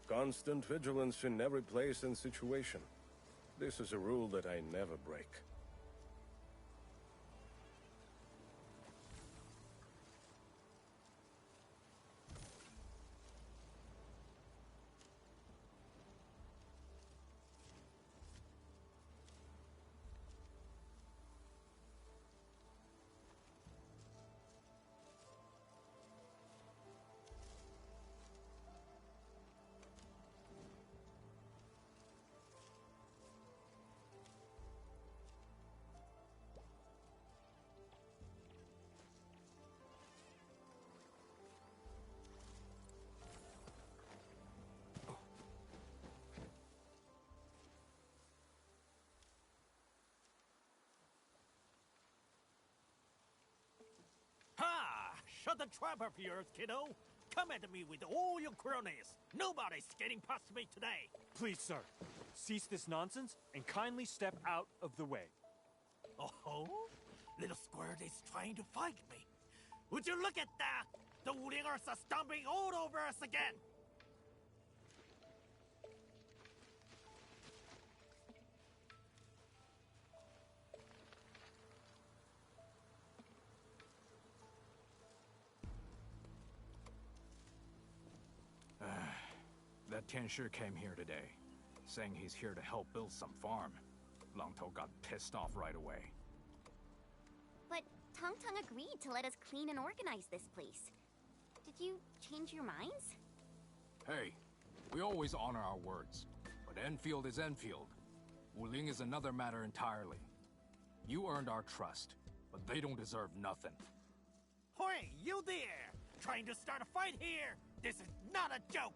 Constant vigilance in every place and situation. This is a rule that I never break. Shut the trap of yours, kiddo! Come at me with all your cronies! Nobody's getting past me today! Please, sir, cease this nonsense and kindly step out of the way. Oh? Little squirt is trying to fight me. Would you look at that? The Wulingers are stomping all over us again! That Tianshi came here today, saying he's here to help build some farm. Long Tou got pissed off right away. But Tong Tong agreed to let us clean and organize this place. Did you change your minds? Hey, we always honor our words, but Enfield is Enfield. Wuling is another matter entirely. You earned our trust, but they don't deserve nothing. Hey, you there! Trying to start a fight here! This is not a joke!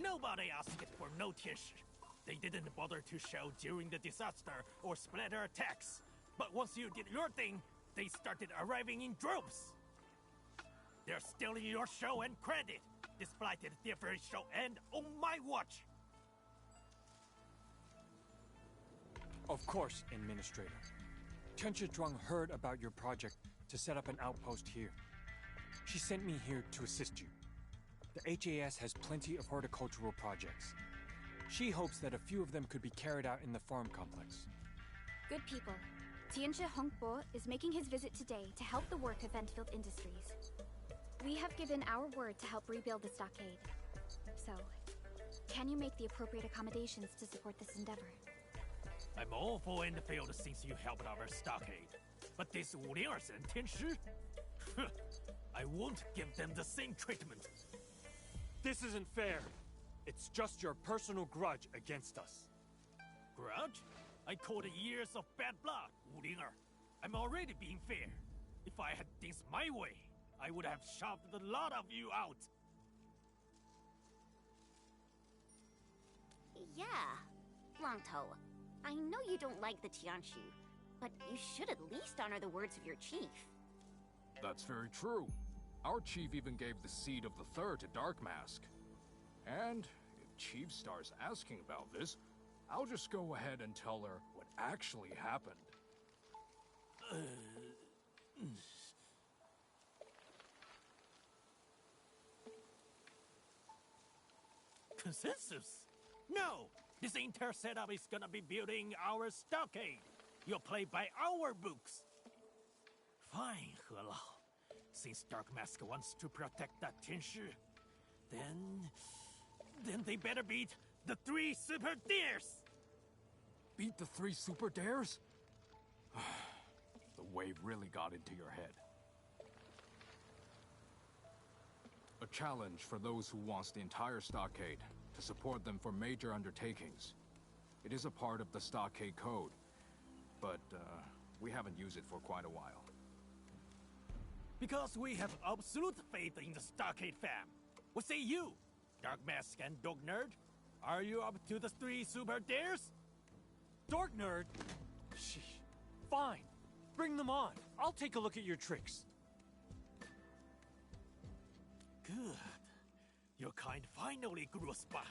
Nobody asked for no Tianshi. They didn't bother to show during the disaster or splatter attacks. But once you did your thing, they started arriving in droves. They're stealing your show and credit, despite the different show and on my watch. Of course, Administrator. Tianshi Zhuang heard about your project to set up an outpost here. She sent me here to assist you. The HAS has plenty of horticultural projects. She hopes that a few of them could be carried out in the farm complex. Good people. Tianshi Hongbo is making his visit today to help the work of Endfield Industries. We have given our word to help rebuild the stockade. So, can you make the appropriate accommodations to support this endeavor? I'm all for Endfield since you helped our stockade. But these Wulingers and Tianshi? I won't give them the same treatment. This isn't fair. It's just your personal grudge against us. Grudge? I called it years of bad blood, Wulinger. I'm already being fair. If I had things my way, I would have shoved a lot of you out. Yeah. Long Tou, I know you don't like the Tianshi, but you should at least honor the words of your chief. That's very true. Our chief even gave the seed of the third to Dark Mask. And if Chief starts asking about this, I'll just go ahead and tell her what actually happened. Consensus? No! This entire setup is gonna be building our stockade. You'll play by our books. Fine, He Lao. Since Dark Mask wants to protect that Tianshi, then they better beat the 3 super dares! Beat the 3 super dares? The wave really got into your head. A challenge for those who wants the entire stockade, to support them for major undertakings. It is a part of the stockade code, but we haven't used it for quite a while. Because we have absolute faith in the stockade fam. What say you, Dark Mask and Dog Nerd? Are you up to the 3 super dares? Dark Nerd? Sheesh. Fine. Bring them on. I'll take a look at your tricks. Good. Your kind finally grew a spine.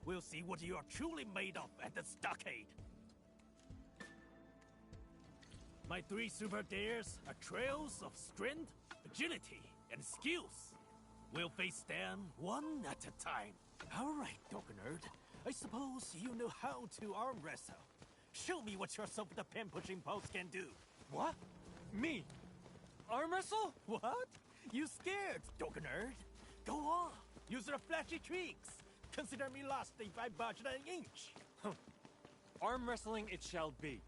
We'll see what you are truly made of at the stockade. My 3 super dares are trails of strength, agility, and skills. We'll face them one at a time. All right, Dog Nerd. I suppose you know how to arm wrestle. Show me what your self-the-pen-pushing pose can do. What? Me? Arm wrestle? What? You scared, Dog Nerd? Go on. Use your flashy tricks. Consider me lost if I budge an inch. Arm wrestling it shall be.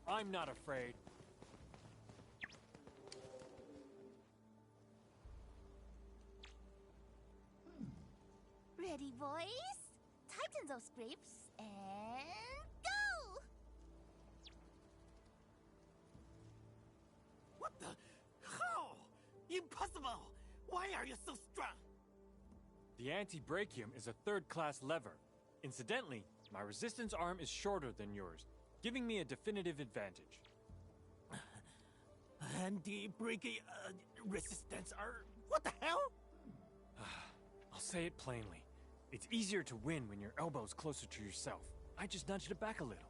I'm not afraid. Ready, boys? Tighten those grips and go! What the? How? Impossible! Why are you so strong? The anti-brachium is a third-class lever. Incidentally, my resistance arm is shorter than yours, giving me a definitive advantage. Anti-brachium resistance are... What the hell? I'll say it plainly. It's easier to win when your elbow's closer to yourself. I just nudged it back a little.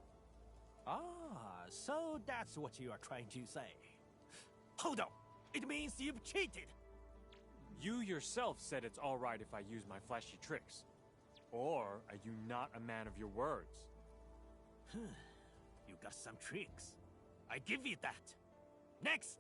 Ah, so that's what you are trying to say. Hold on. It means you've cheated. You yourself said it's all right if I use my flashy tricks. Or are you not a man of your words? You got some tricks. I give you that. Next!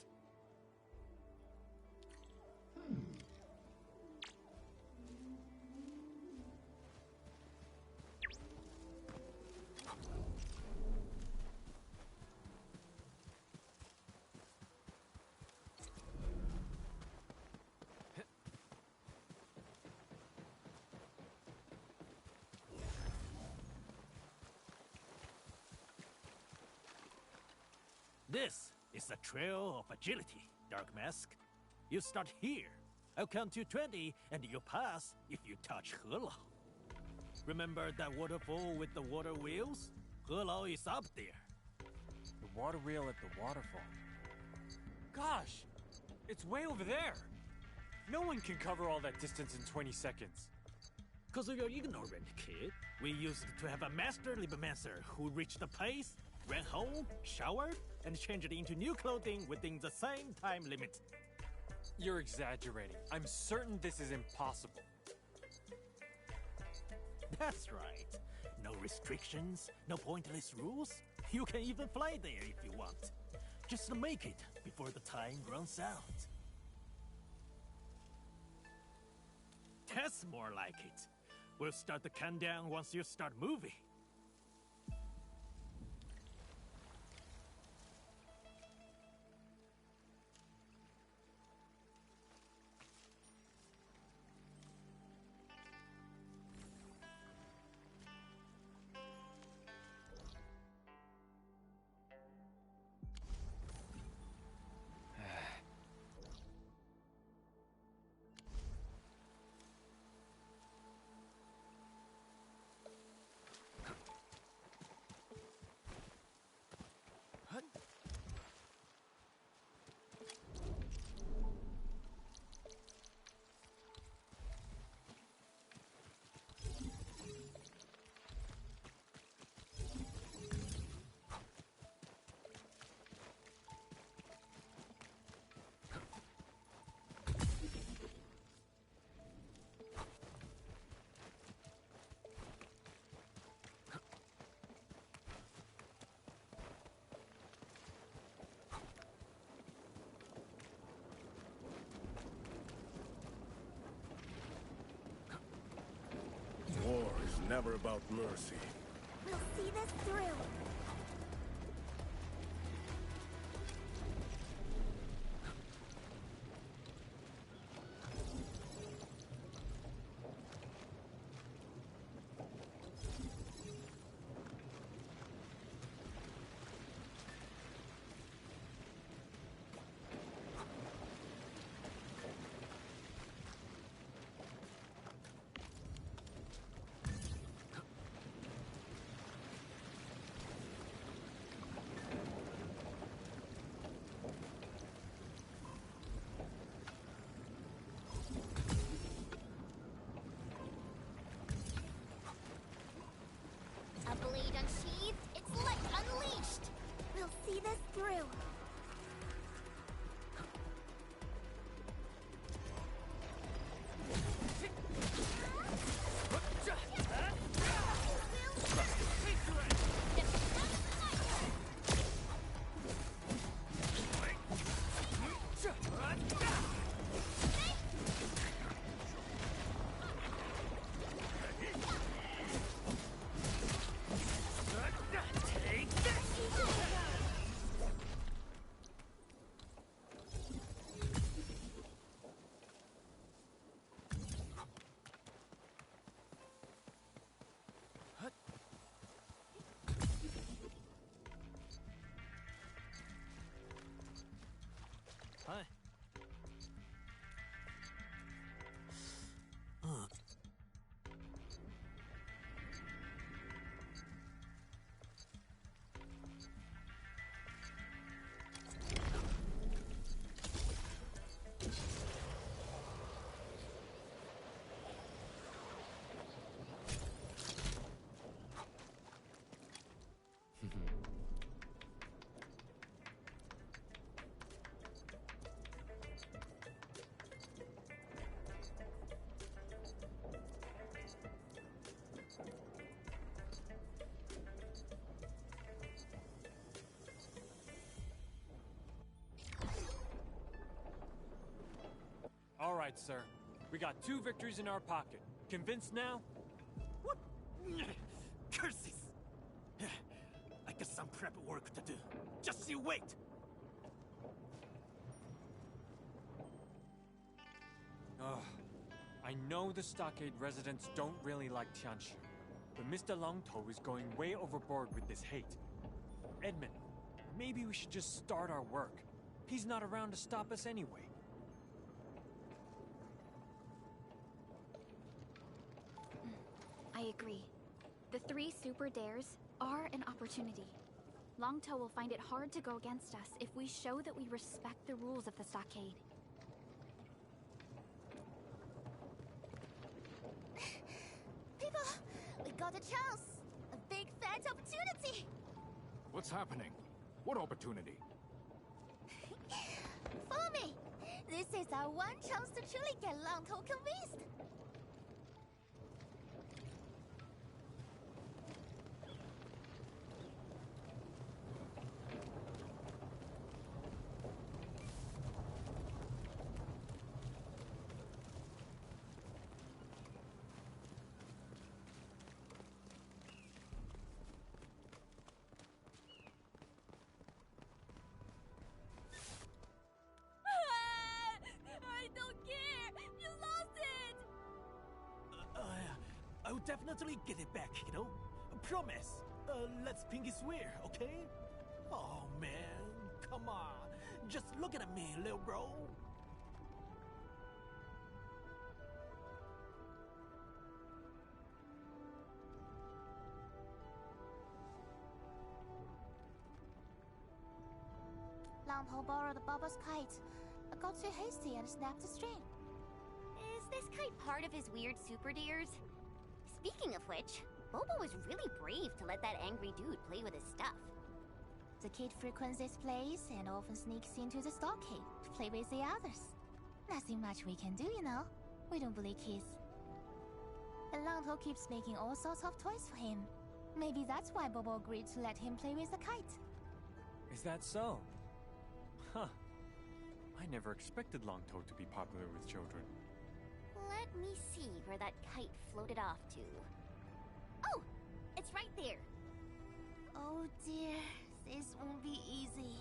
This is a trail of agility, Dark Mask. You start here. I'll count to 20, and you pass if you touch Helao. Remember that waterfall with the water wheels? Helao is up there. The water wheel at the waterfall. Gosh! It's way over there! No one can cover all that distance in 20 seconds. 'Cause you're ignorant, kid. We used to have a master Libmancer who reached the place, ran home, showered, and changed into new clothing within the same time limit. You're exaggerating. I'm certain this is impossible. That's right. No restrictions, no pointless rules. You can even fly there if you want. Just make it before the time runs out. That's more like it. We'll start the countdown once you start moving. War is never about mercy. We'll see this through. right, sir. We got 2 victories in our pocket. Convinced now? What? Curses! I got some prep work to do. Just you wait! Ugh. I know the stockade residents don't really like Tianshi, but Mr. Longtou is going way overboard with this hate. Edmund, maybe we should just start our work. He's not around to stop us anyway. I agree. The 3 super dares are an opportunity. Longtou will find it hard to go against us if we show that we respect the rules of the stockade. People, we got a chance! A big fat opportunity! What's happening? What opportunity? Follow me! This is our one chance to truly get Longtou convinced! I don't care! You lost it! I'll definitely get it back, kiddo. Promise. Let's pinky swear, okay? Oh, man. Come on. Just look at me, little bro. Longtou borrowed Bobo's kite. I got too hasty and snapped the string. Is this kite part of his weird super dares? Speaking of which, Bobo was really brave to let that angry dude play with his stuff. The kid frequents this place and often sneaks into the stockade to play with the others. Nothing much we can do, you know. We don't bully kids. And Longtou keeps making all sorts of toys for him. Maybe that's why Bobo agreed to let him play with the kite. Is that so? Huh. I never expected Longtou to be popular with children. Let me see where that kite floated off to. Oh! It's right there! Oh dear, this won't be easy.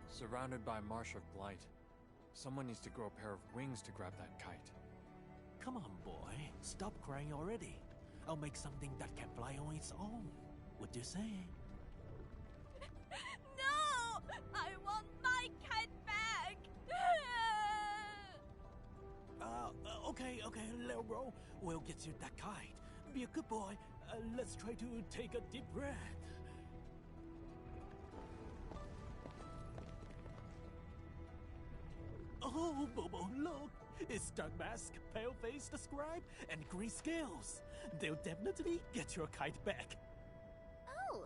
Surrounded by marsh of blight. Someone needs to grow a pair of wings to grab that kite. Come on, boy. Stop crying already. I'll make something that can fly on its own. What do you say? No! I want my kite back! Okay, little bro. We'll get you that kite. Be a good boy. Let's try to take a deep breath. Oh, Bobo, look! It's Dark Mask, Pale-Faced Scribe, and Green Scales. They'll definitely get your kite back. Oh,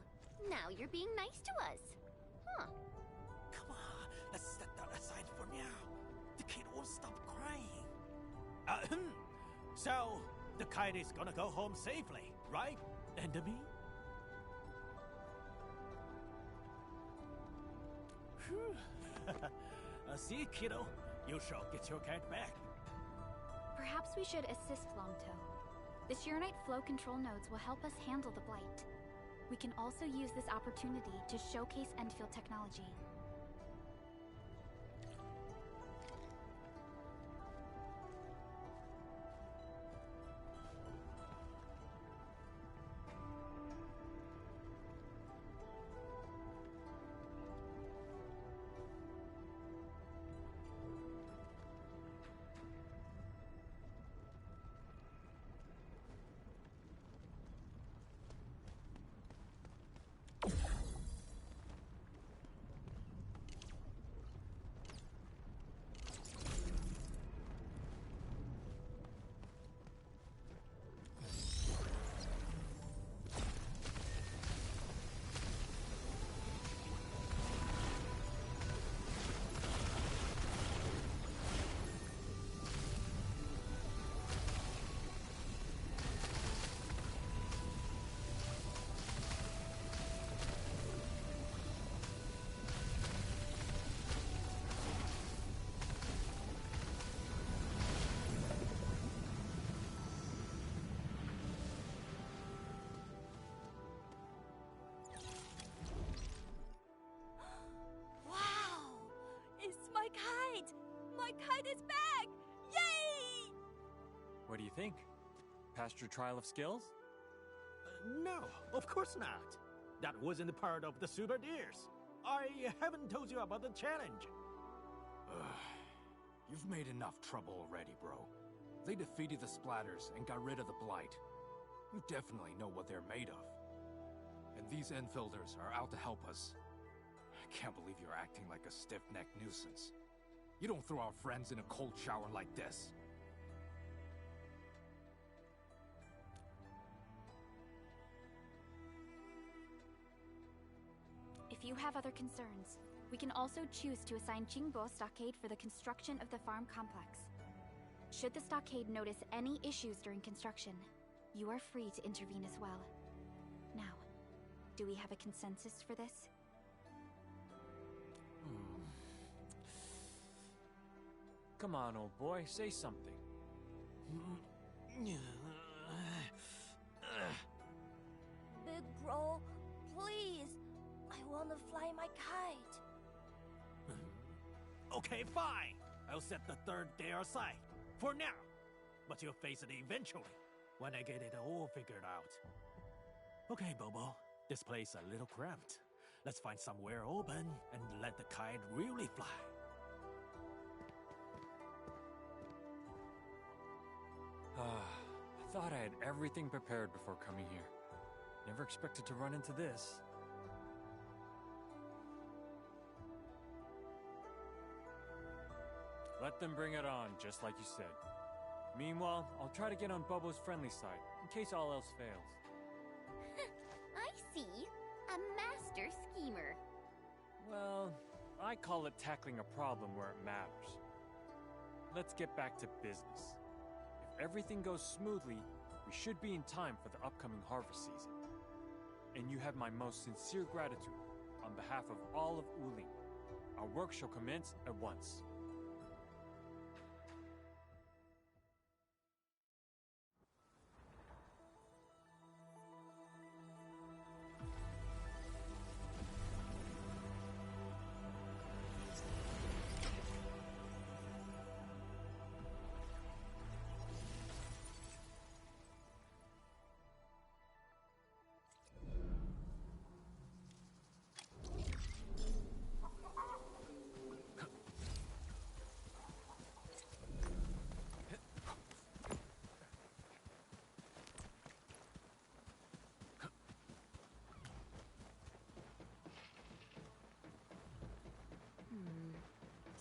now you're being nice to us. Huh. Come on, let's set that aside for now. The kid won't stop crying. So, the kite is gonna go home safely, right, enemy? Phew. See, kiddo, you shall get your kite back. Perhaps we should assist Longtou. The Sheernite flow control nodes will help us handle the blight. We can also use this opportunity to showcase Endfield technology. stockade is back! Yay! What do you think? Passed your trial of skills? No, of course not. That wasn't part of the Super Deers. I haven't told you about the challenge. You've made enough trouble already, bro. They defeated the Splatters and got rid of the Blight. You definitely know what they're made of. And these Enfielders are out to help us. I can't believe you're acting like a stiff-necked nuisance. You don't throw our friends in a cold shower like this. If you have other concerns, we can also choose to assign Qingbo Stockade for the construction of the farm complex. Should the stockade notice any issues during construction, you are free to intervene as well. Now, do we have a consensus for this? Come on, old boy, say something. Big bro, please. I want to fly my kite. Okay, fine. I'll set the third dare aside. For now. But you'll face it eventually. When I get it all figured out. Okay, Bobo. This place a little cramped. Let's find somewhere open and let the kite really fly. I thought I had everything prepared before coming here. Never expected to run into this. Let them bring it on, just like you said. Meanwhile, I'll try to get on Bobo's friendly side, in case all else fails. I see. A master schemer. Well, I call it tackling a problem where it matters. Let's get back to business. If everything goes smoothly, we should be in time for the upcoming harvest season. And you have my most sincere gratitude on behalf of all of Uling. Our work shall commence at once.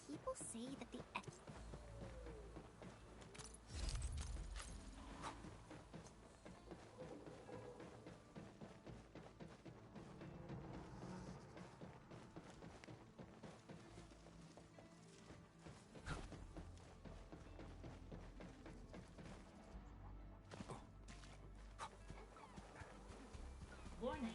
People say that the Warning.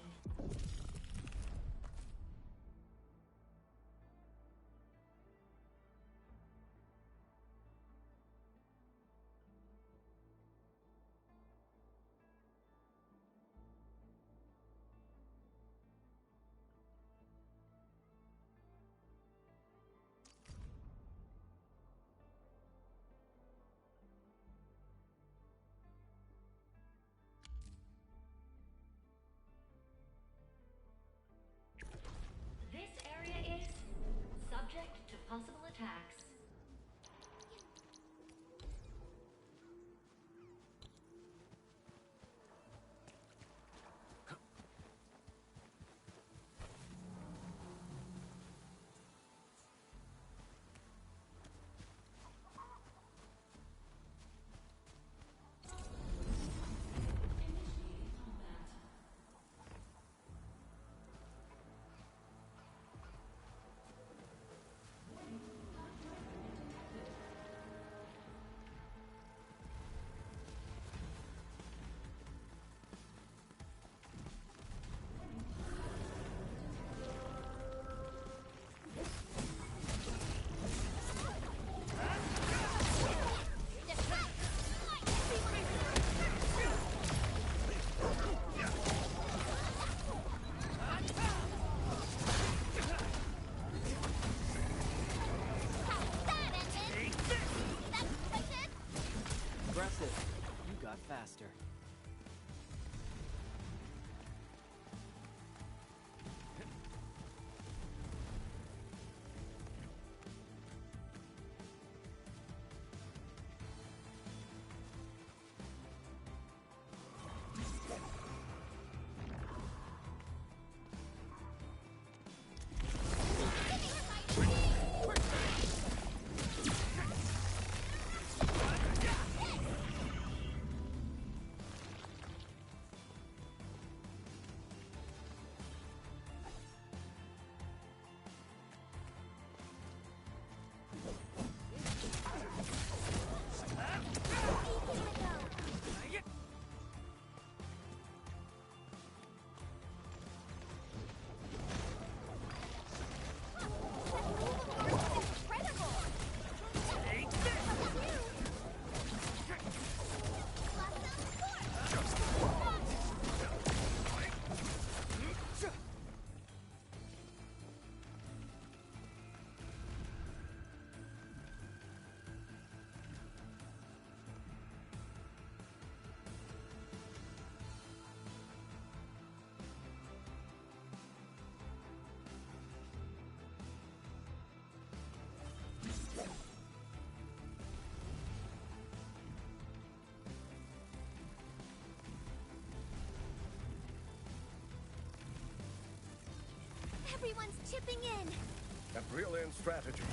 Everyone's chipping in. A brilliant strategy.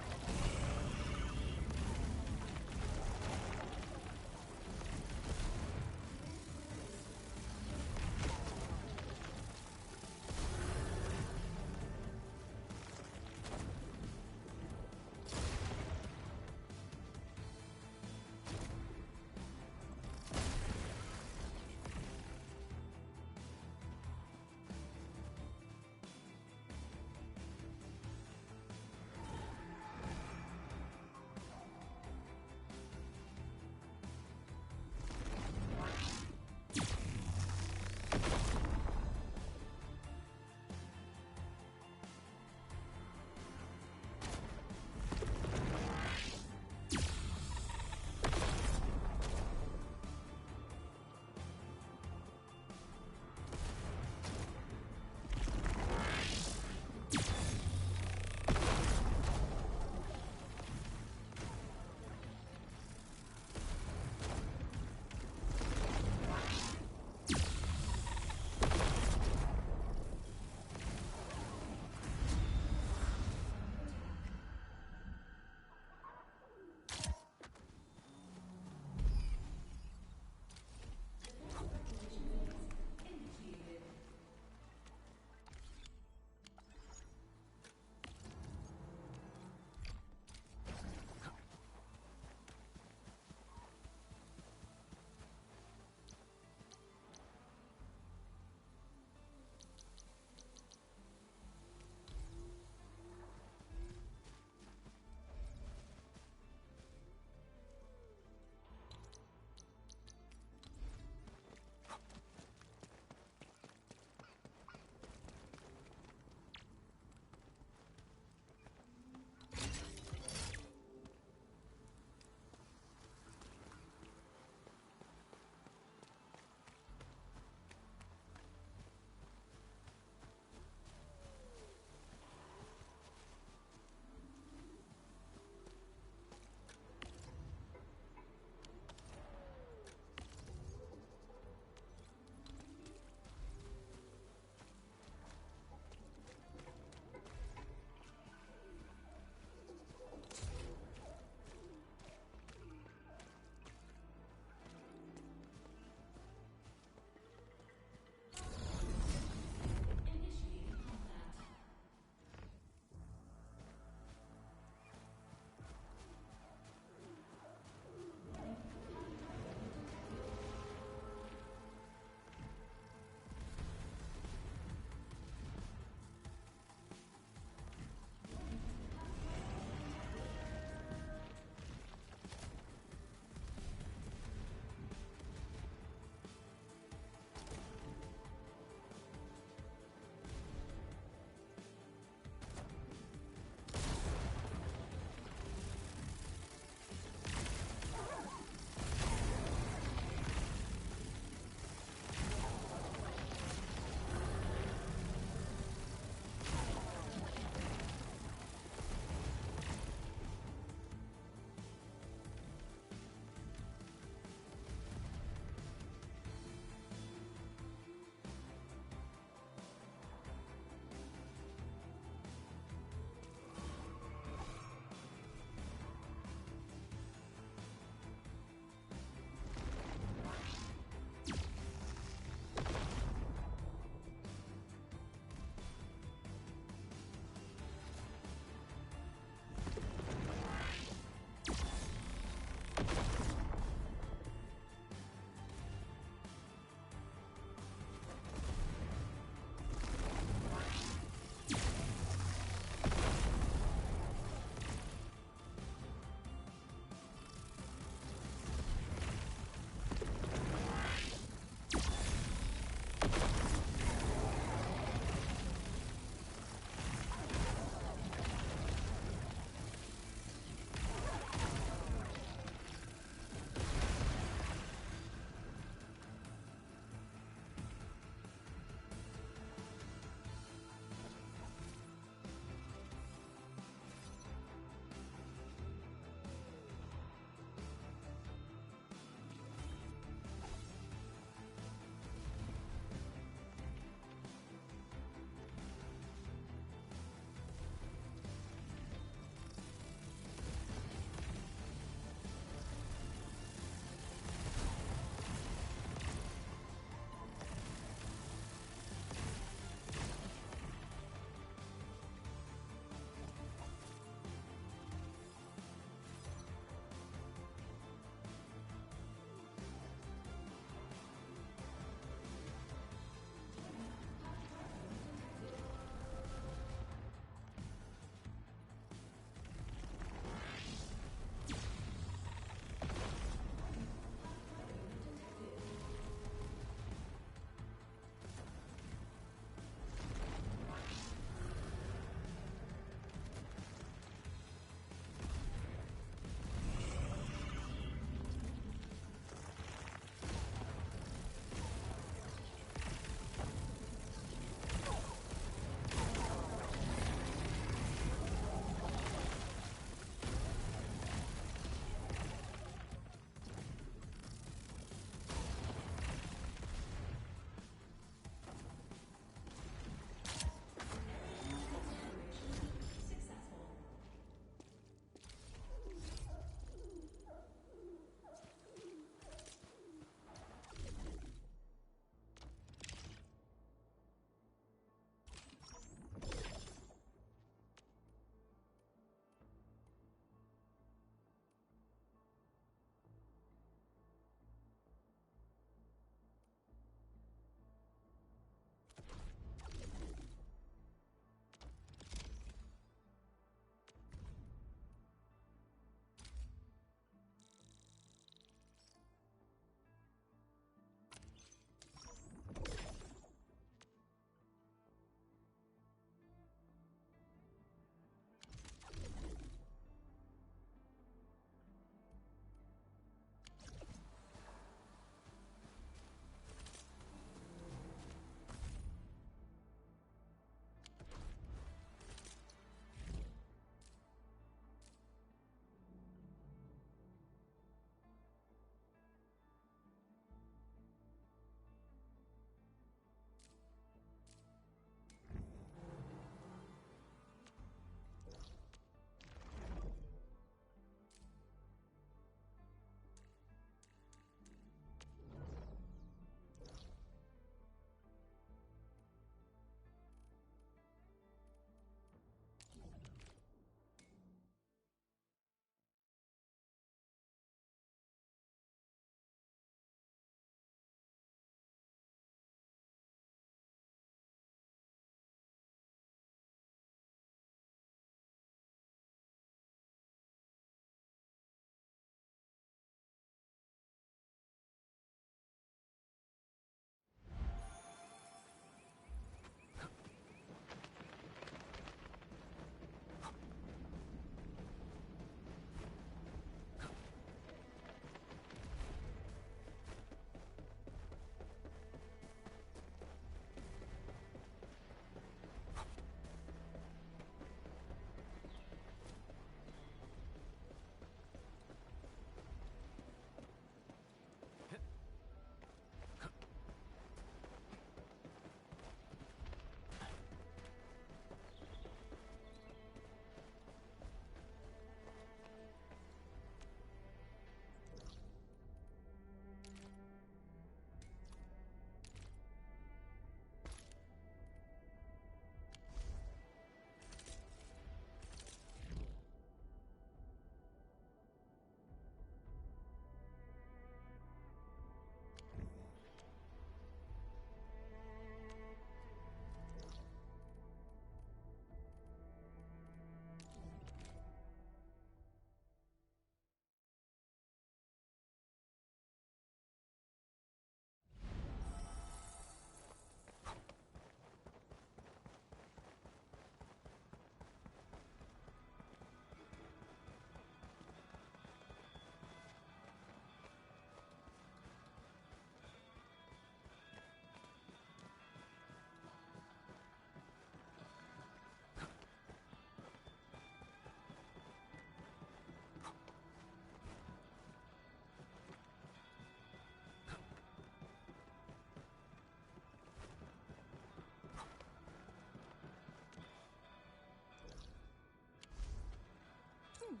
thing.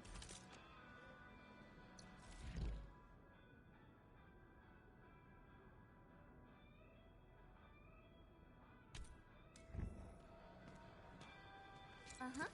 Uh-huh.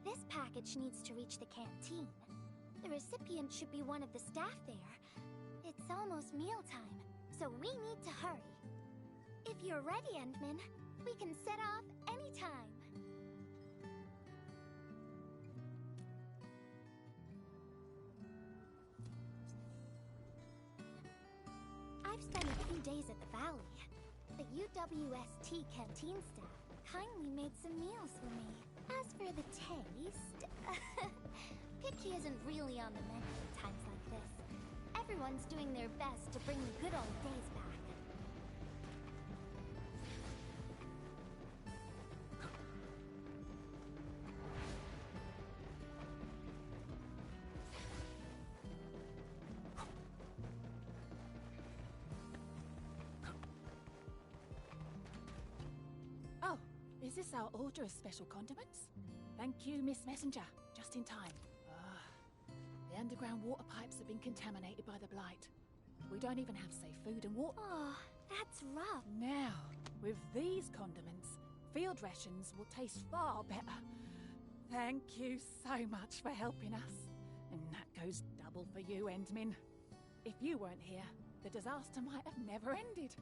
This package needs to reach the canteen. The recipient should be one of the staff there. It's almost mealtime, so we need to hurry. If you're ready, Endman, we can set off anytime. I've spent a few days at the Valley. The UWST canteen staff kindly made some meals for me. As for the taste, picky isn't really on the menu at times like this. Everyone's doing their best to bring the good old days back. Oh, is this our order of special condiments? Thank you, Miss Messenger. Just in time. The underground water pipes have been contaminated by the blight. We don't even have safe food and water. Oh, that's rough. Now, with these condiments, field rations will taste far better. Thank you so much for helping us. And that goes double for you, Endman. If you weren't here, the disaster might have never ended.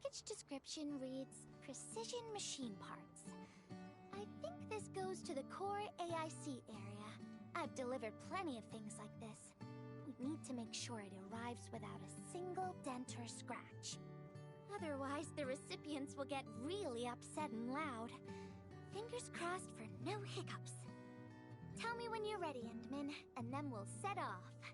package description reads Precision Machine Parts. I think this goes to the core AIC area. I've delivered plenty of things like this. We need to make sure it arrives without a single dent or scratch. Otherwise, the recipients will get really upset and loud. Fingers crossed for no hiccups. Tell me when you're ready, Endman, and then we'll set off.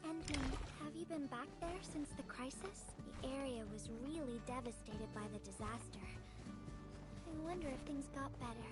Endman, have you been back there since the crisis? The area was really devastated by the disaster. I wonder if things got better.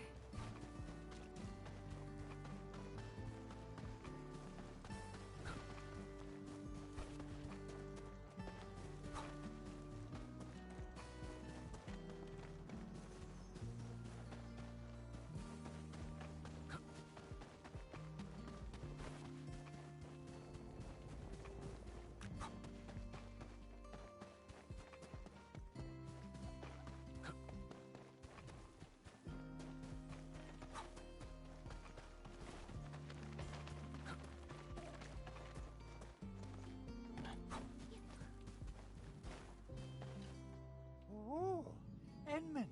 Endman,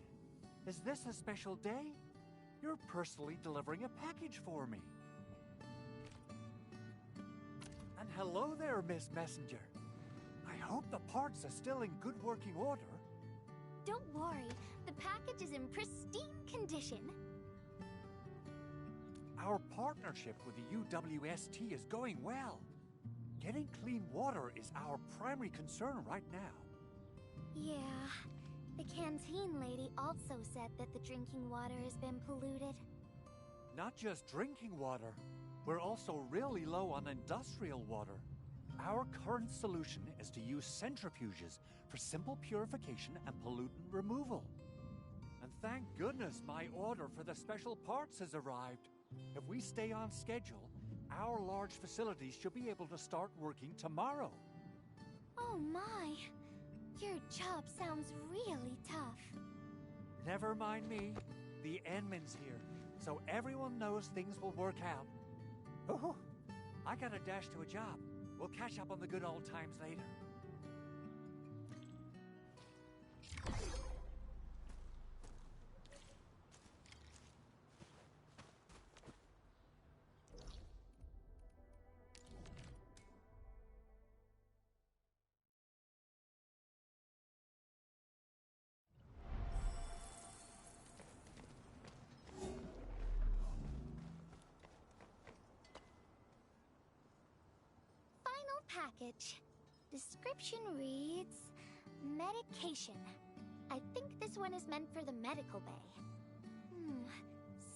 is this a special day? You're personally delivering a package for me. And hello there, Miss Messenger. I hope the parts are still in good working order. Don't worry, the package is in pristine condition. Our partnership with the UWST is going well. Getting clean water is our primary concern right now. Yeah. The canteen lady also said that the drinking water has been polluted. Not just drinking water, we're also really low on industrial water. Our current solution is to use centrifuges for simple purification and pollutant removal. And thank goodness my order for the special parts has arrived. If we stay on schedule, our large facilities should be able to start working tomorrow. Oh my! Your job sounds really tough. Never mind me. The Endman's here, so everyone knows things will work out. Oh, I gotta dash to a job. We'll catch up on the good old times later. Package. Description reads... medication. I think this one is meant for the medical bay.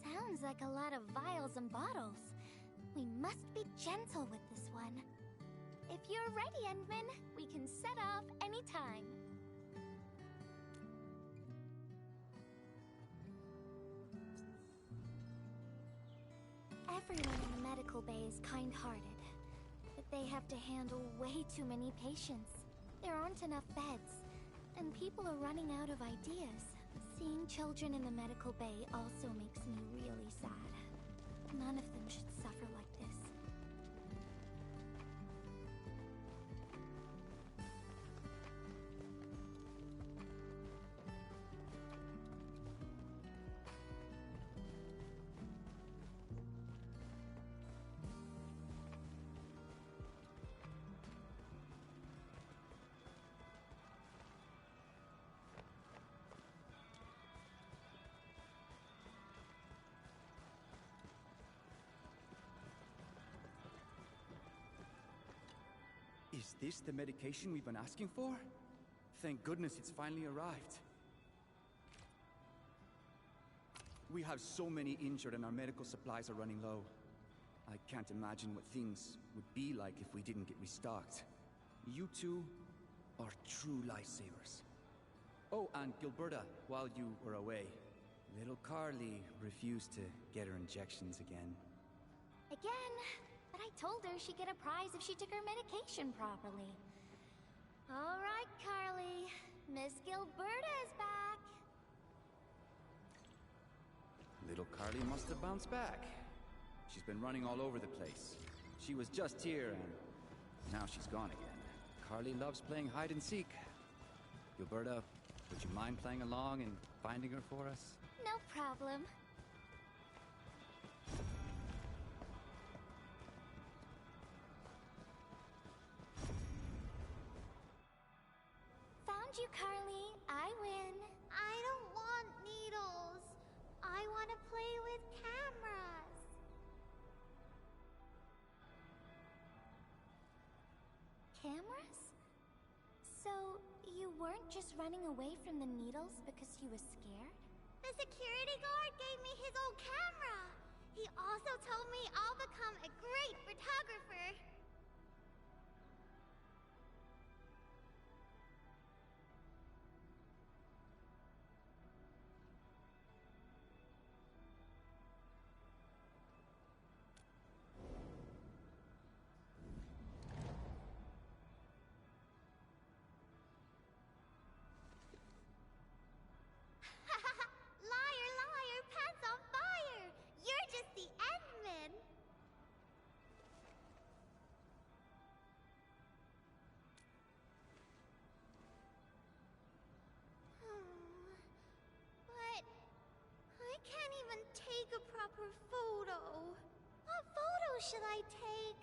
Sounds like a lot of vials and bottles. We must be gentle with this one. If you're ready, Endman, we can set off anytime. Everyone in the medical bay is kind-hearted. They have to handle way too many patients. There aren't enough beds, and people are running out of ideas. Seeing children in the medical bay also makes me really sad. None of them should suffer like this. Is this the medication we've been asking for? Thank goodness it's finally arrived. We have so many injured and our medical supplies are running low. I can't imagine what things would be like if we didn't get restocked. You two are true lifesavers. Oh, and Gilberta, while you were away, little Carly refused to get her injections again. Again? But I told her she'd get a prize if she took her medication properly. All right, Carly. Miss Gilberta is back. Little Carly must have bounced back. She's been running all over the place. She was just here, and now she's gone again. Carly loves playing hide and seek. Gilberta, would you mind playing along and finding her for us? No problem. Found you, Carly. I win. I don't want needles. I want to play with cameras. Cameras? So, you weren't just running away from the needles because you were scared? The security guard gave me his old camera. He also told me I'll become a great photographer. Liar, liar, pants on fire! You're just the admin! But I can't even take a proper photo. What photo should I take?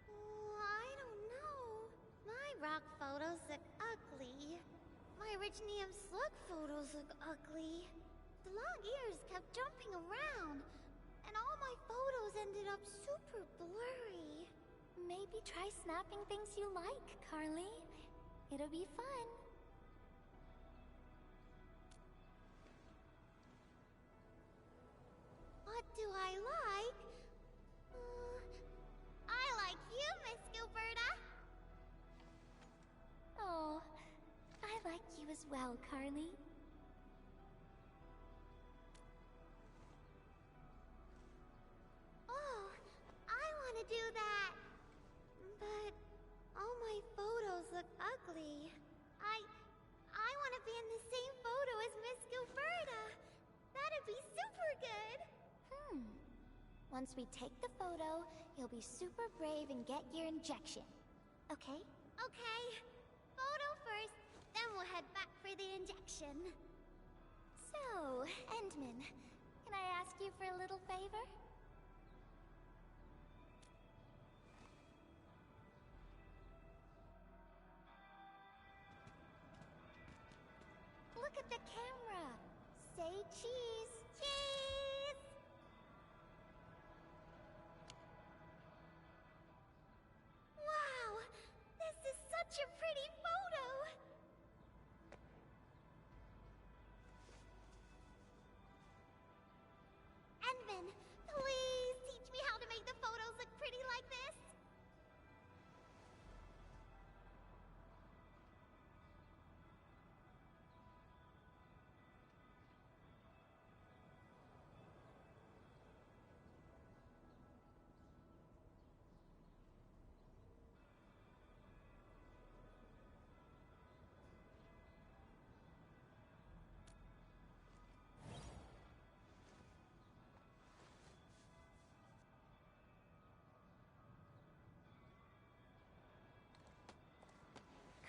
I don't know. My rock photos look ugly. My Originium slug photos look ugly. The long ears kept jumping around, and all my photos ended up super blurry. Maybe try snapping things you like, Carly. It'll be fun. What do I like? I like you, Miss Gilberta. Oh, I like you as well, Carly. Oh, I want to do that. But all my photos look ugly. I want to be in the same photo as Miss Gilberta. That'd be super good. Once we take the photo, you'll be super brave and get your injection. Okay? Okay. Photo first, then we'll head back for the injection. So, Endman, can I ask you for a little favor? Look at the camera. Say cheese. Cheese! Wow! This is such a pretty photo! Endman, please teach me how to make the photos look pretty like this.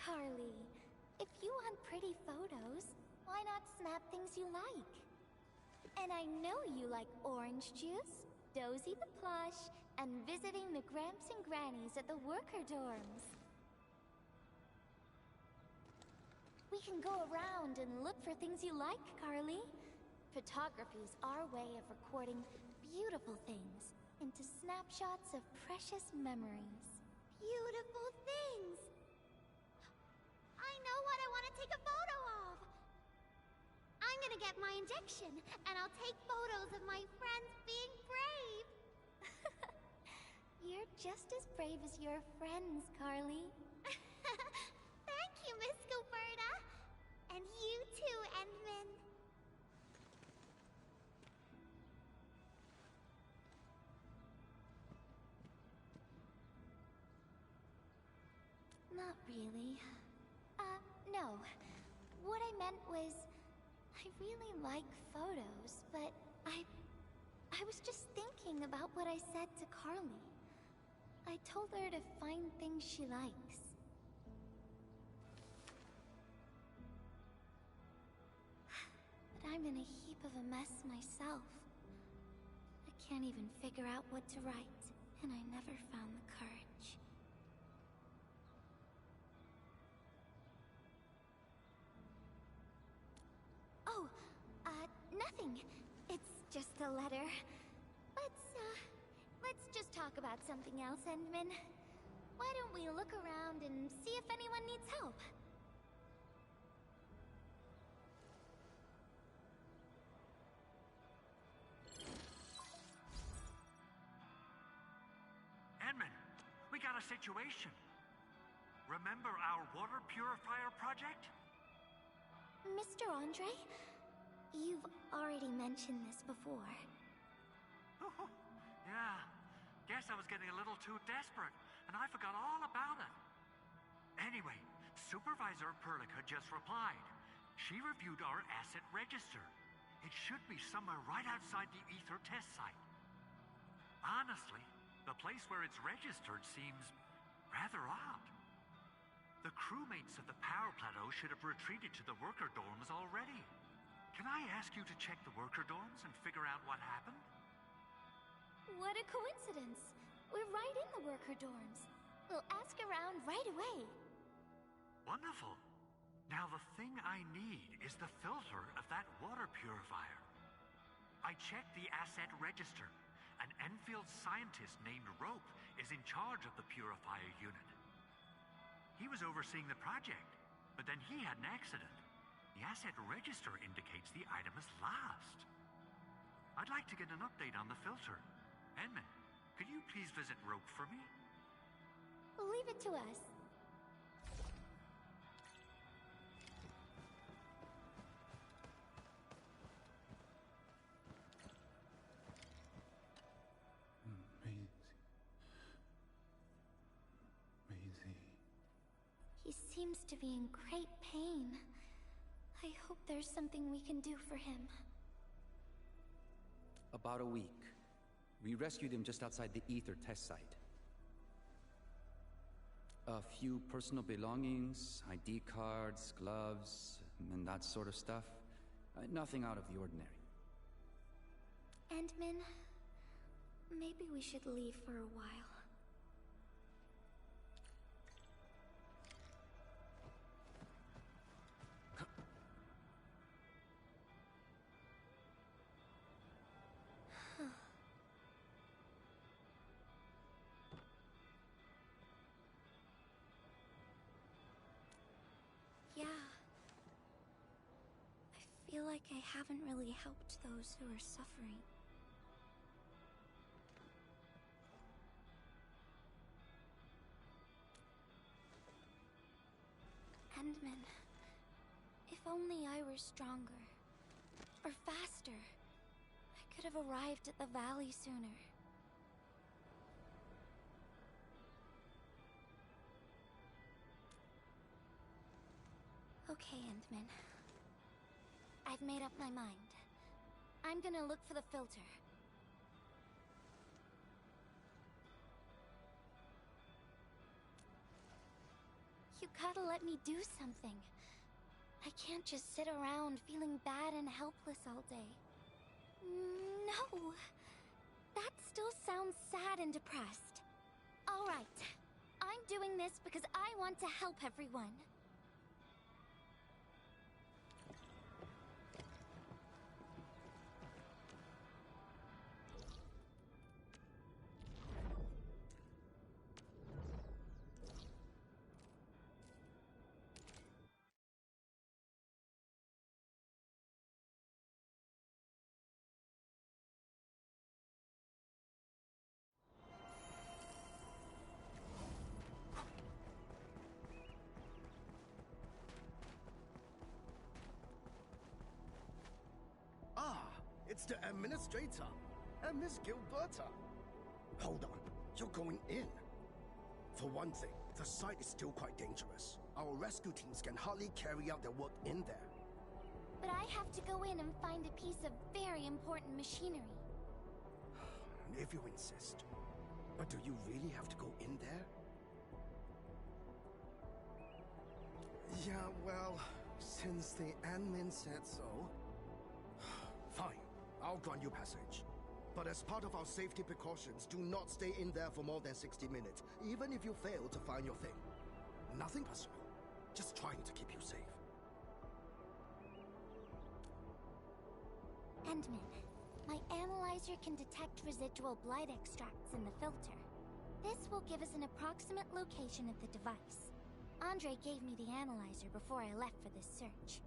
Carly, if you want pretty photos, why not snap things you like? And I know you like orange juice, Dozy the plush, and visiting the Gramps and Grannies at the worker dorms. We can go around and look for things you like, Carly. Photography's our way of recording beautiful things into snapshots of precious memories. Beautiful things. I know what I want to take a photo of. I'm gonna get my injection, and I'll take photos of my friends being brave. You're just as brave as your friends, Carly. Thank you, Miss Gilberta. And you too, Endman. Not really. No. What I meant was, I really like photos, but I I was just thinking about what I said to Carly. I told her to find things she likes. But I'm in a heap of a mess myself. I can't even figure out what to write, and I never found the courage. Oh, nothing. It's just a letter. Let's just talk about something else, Endman. Why don't we look around and see if anyone needs help? Edmund, we got a situation. Remember our water purifier project? Mr. Andre, you've already mentioned this before. Yeah, guess I was getting a little too desperate, and I forgot all about it. Anyway, Supervisor Perlica just replied. She reviewed our asset register. It should be somewhere right outside the Ether test site. Honestly, the place where it's registered seems rather odd. The crewmates of the power plateau should have retreated to the worker dorms already. Can I ask you to check the worker dorms and figure out what happened? What a coincidence! We're right in the worker dorms. We'll ask around right away. Wonderful. Now the thing I need is the filter of that water purifier. I checked the asset register. An Enfield scientist named Rope is in charge of the purifier unit. He was overseeing the project, but then he had an accident. The asset register indicates the item is lost. I'd like to get an update on the filter. Edmund, could you please visit Rope for me? Leave it to us. Maisie. He seems to be in great pain. I hope there's something we can do for him. About a week. We rescued him just outside the Ether test site. A few personal belongings, ID cards, gloves, and that sort of stuff. Nothing out of the ordinary. Endman, maybe we should leave for a while. Yeah. I feel like I haven't really helped those who are suffering. Endman, if only I were stronger. Or faster. I could have arrived at the valley sooner. Okay, Endman. I've made up my mind. I'm gonna look for the filter. You gotta let me do something. I can't just sit around feeling bad and helpless all day. No! That still sounds sad and depressed. Alright. I'm doing this because I want to help everyone. It's the administrator, and Miss Gilberta. Hold on, you're going in. For one thing, the site is still quite dangerous. Our rescue teams can hardly carry out their work in there. But I have to go in and find a piece of very important machinery. if you insist. But do you really have to go in there? Yeah, well, since the admin said so... Fine, I'll grant you passage. But as part of our safety precautions, do not stay in there for more than 60 minutes, even if you fail to find your thing. Nothing personal, just trying to keep you safe. Endman, my analyzer can detect residual blight extracts in the filter. This will give us an approximate location of the device. Andre gave me the analyzer before I left for this search.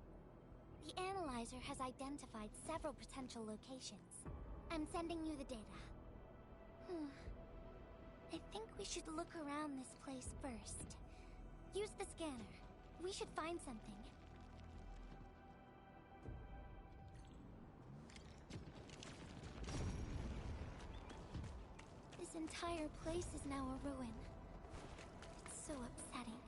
The analyzer has identified several potential locations. I'm sending you the data. I think we should look around this place first. Use the scanner. We should find something. This entire place is now a ruin. It's so upsetting.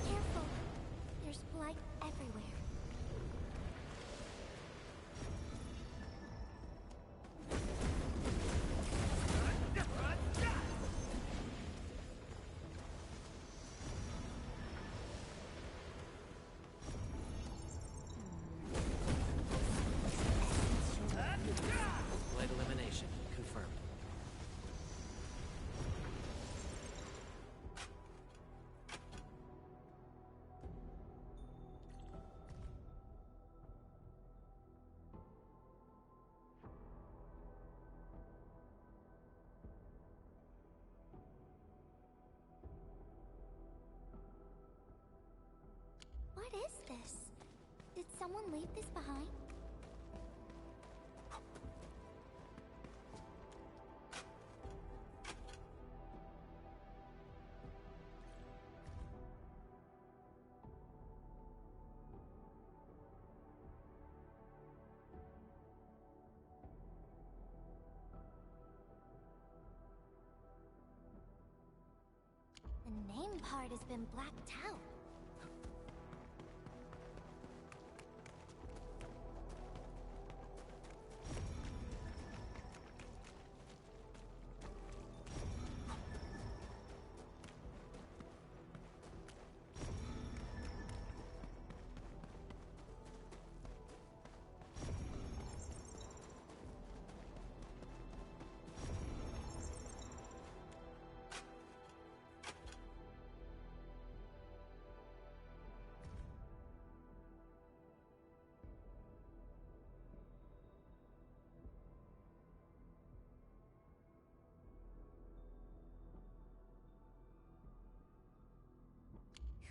Careful! There's blight everywhere. Blight elimination confirmed. What is this? Did someone leave this behind? The name part has been blacked out.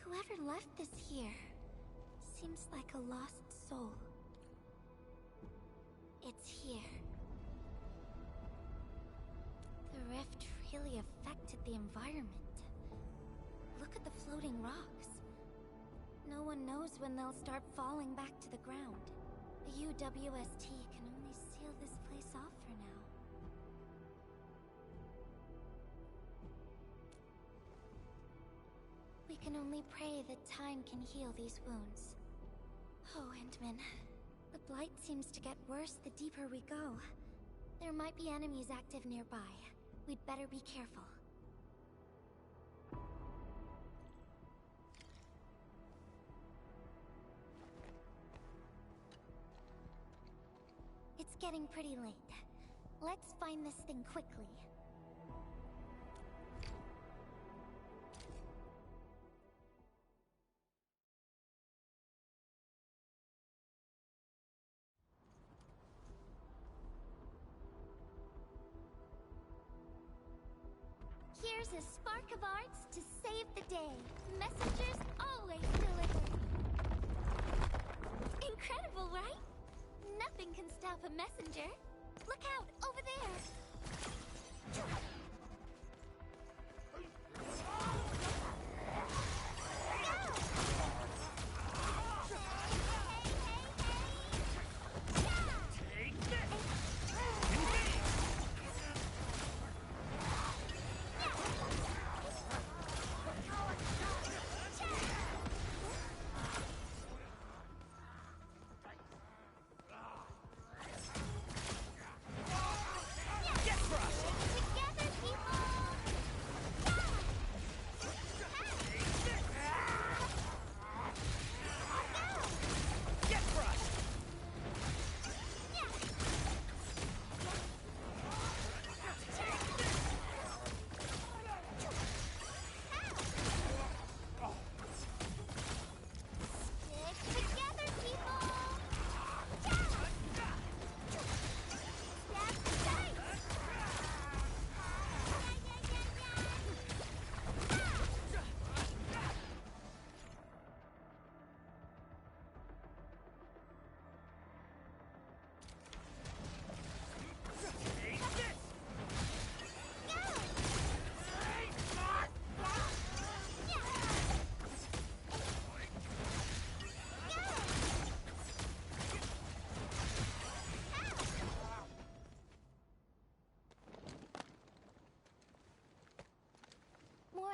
Whoever left this here seems like a lost soul. It's here. The rift really affected the environment. Look at the floating rocks. No one knows when they'll start falling back to the ground. The UWST can only seal this place off for now. We can only pray that time can heal these wounds. Oh, Endman. The blight seems to get worse the deeper we go. There might be enemies active nearby. We'd better be careful. It's getting pretty late. Let's find this thing quickly. Here's a spark of arts to save the day. Messengers always deliver. Incredible, right? Nothing can stop a messenger. Look out, over there.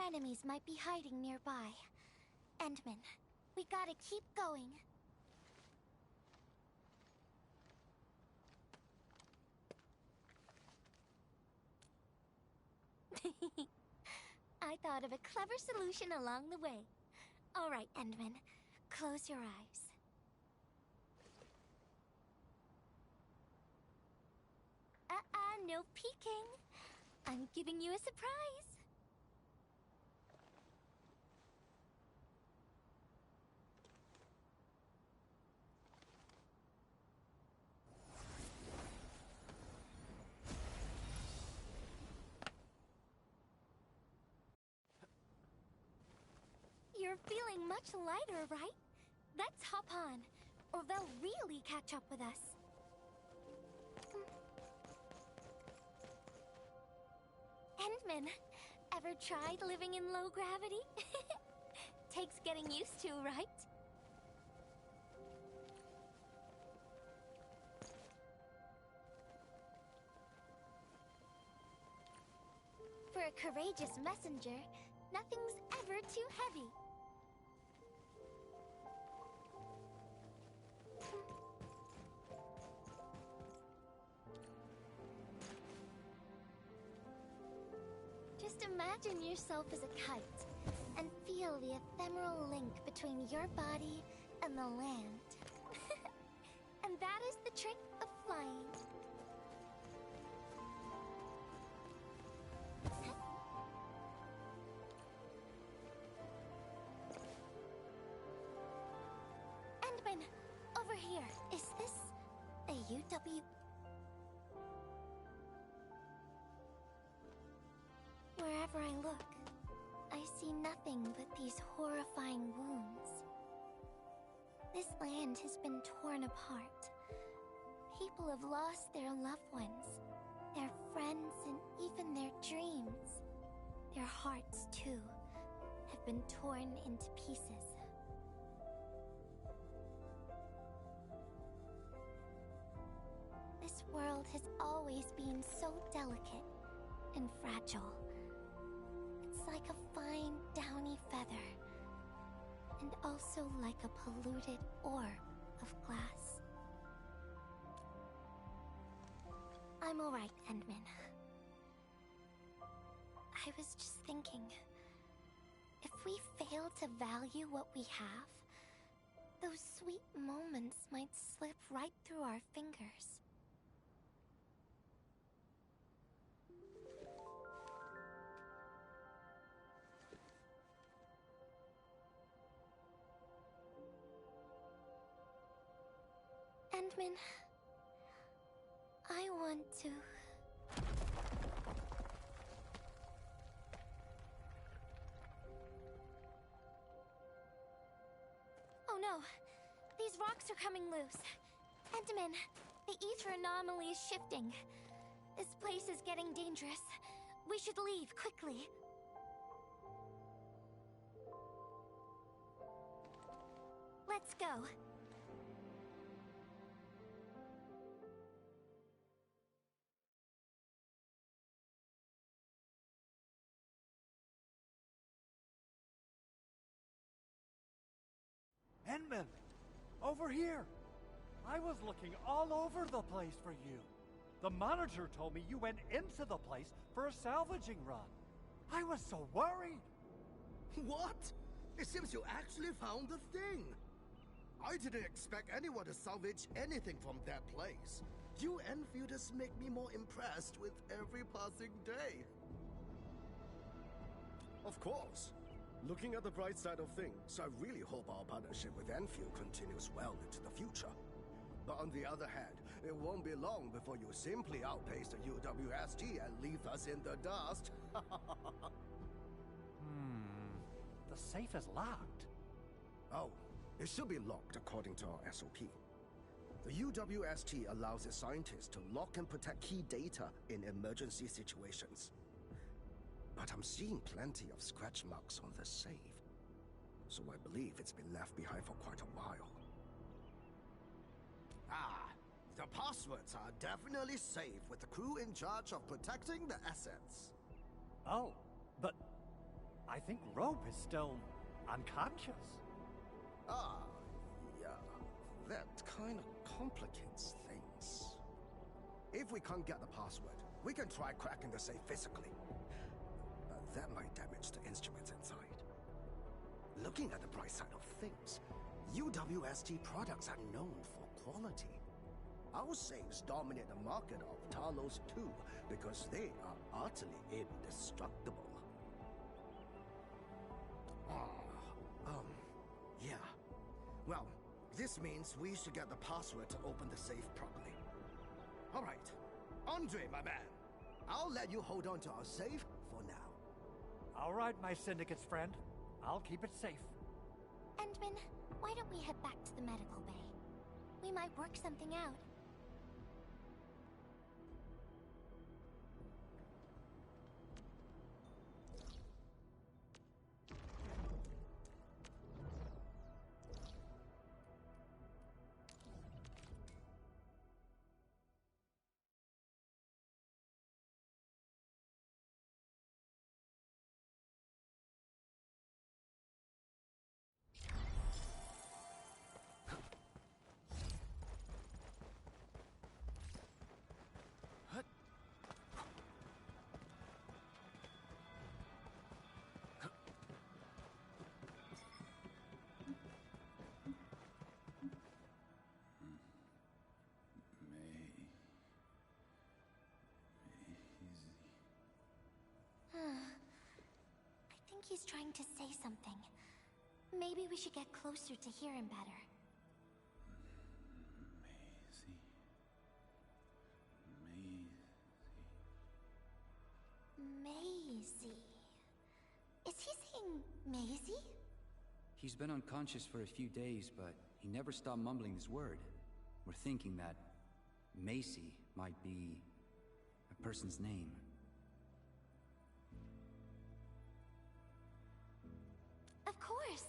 enemies might be hiding nearby. Endman, we gotta keep going. I thought of a clever solution along the way. All right, Endman, close your eyes. No peeking. I'm giving you a surprise. You're feeling much lighter, right? Let's hop on, or they'll really catch up with us. Endman, ever tried living in low gravity? Takes getting used to, right? For a courageous messenger, nothing's ever too heavy. Just imagine yourself as a kite, and feel the ephemeral link between your body and the land. And that is the trick of flying. Endman, over here. Is this a UW? Wherever I look, I see nothing but these horrifying wounds. This land has been torn apart. People have lost their loved ones, their friends, and even their dreams. Their hearts, too, have been torn into pieces. This world has always been so delicate and fragile. It's like a fine, downy feather, and also like a polluted orb of glass. I'm alright, Endman. I was just thinking, if we fail to value what we have, those sweet moments might slip right through our fingers. Endman, I want to... Oh no! These rocks are coming loose. Endman, the ether anomaly is shifting. This place is getting dangerous. We should leave quickly. Let's go. Endman! Over here! I was looking all over the place for you. The monitor told me you went into the place for a salvaging run. I was so worried. What? It seems you actually found the thing. I didn't expect anyone to salvage anything from that place. You Enfielders make me more impressed with every passing day. Of course. Looking at the bright side of things, I really hope our partnership with Enfield continues well into the future. But on the other hand, it won't be long before you simply outpace the UWST and leave us in the dust. The safe is locked. Oh, it should be locked according to our SOP. The UWST allows its scientists to lock and protect key data in emergency situations. But I'm seeing plenty of scratch marks on the safe. So I believe it's been left behind for quite a while. Ah, the passwords are definitely safe with the crew in charge of protecting the assets. Oh, but I think Rope is still unconscious. Ah, yeah. That kind of complicates things. If we can't get the password, we can try cracking the safe physically. But that might damage the instruments inside. Looking at the bright side of things, UWST products are known for quality. Our safes dominate the market of Talos too, because they are utterly indestructible. Yeah. Well, this means we should get the password to open the safe properly. All right. Andre, my man. I'll let you hold on to our safe for now. All right, my Syndicate's friend. I'll keep it safe. Endman, why don't we head back to the medical bay? We might work something out. I think he's trying to say something. Maybe we should get closer to hear him better. Maisie. Is he saying Maisie? He's been unconscious for a few days, but he never stopped mumbling his word. We're thinking that Macy might be a person's name. Of course!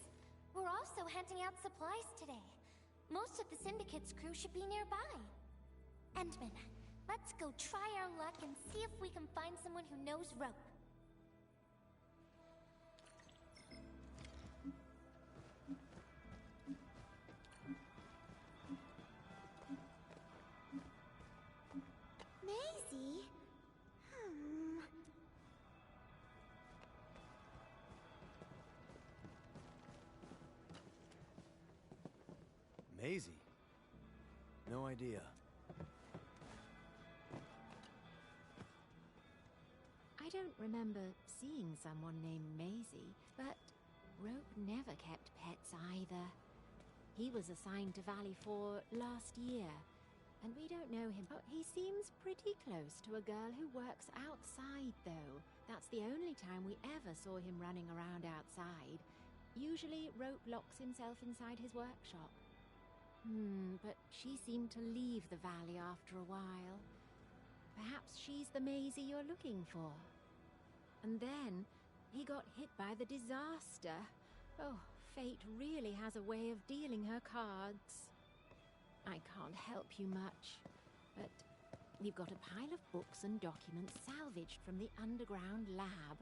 We're also handing out supplies today. Most of the Syndicate's crew should be nearby. Endman, let's go try our luck and see if we can find someone who knows rope. Maisie? Maisie? No idea. I don't remember seeing someone named Maisie, but Rope never kept pets either. He was assigned to Valley 4 last year, and we don't know him, but he seems pretty close to a girl who works outside, though. That's the only time we ever saw him running around outside. Usually, Rope locks himself inside his workshop. But she seemed to leave the valley after a while. Perhaps she's the Maisie you're looking for. And then, he got hit by the disaster. Oh, fate really has a way of dealing her cards. I can't help you much, but we've got a pile of books and documents salvaged from the underground lab.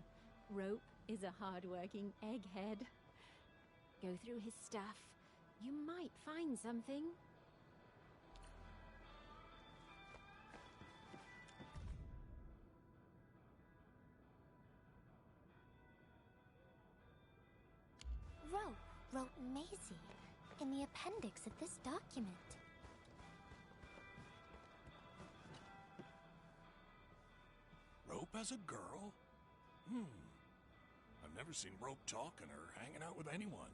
Rope is a hard-working egghead. Go through his stuff. You might find something. Rope wrote Maisie in the appendix of this document. Rope as a girl? I've never seen Rope talking or hanging out with anyone.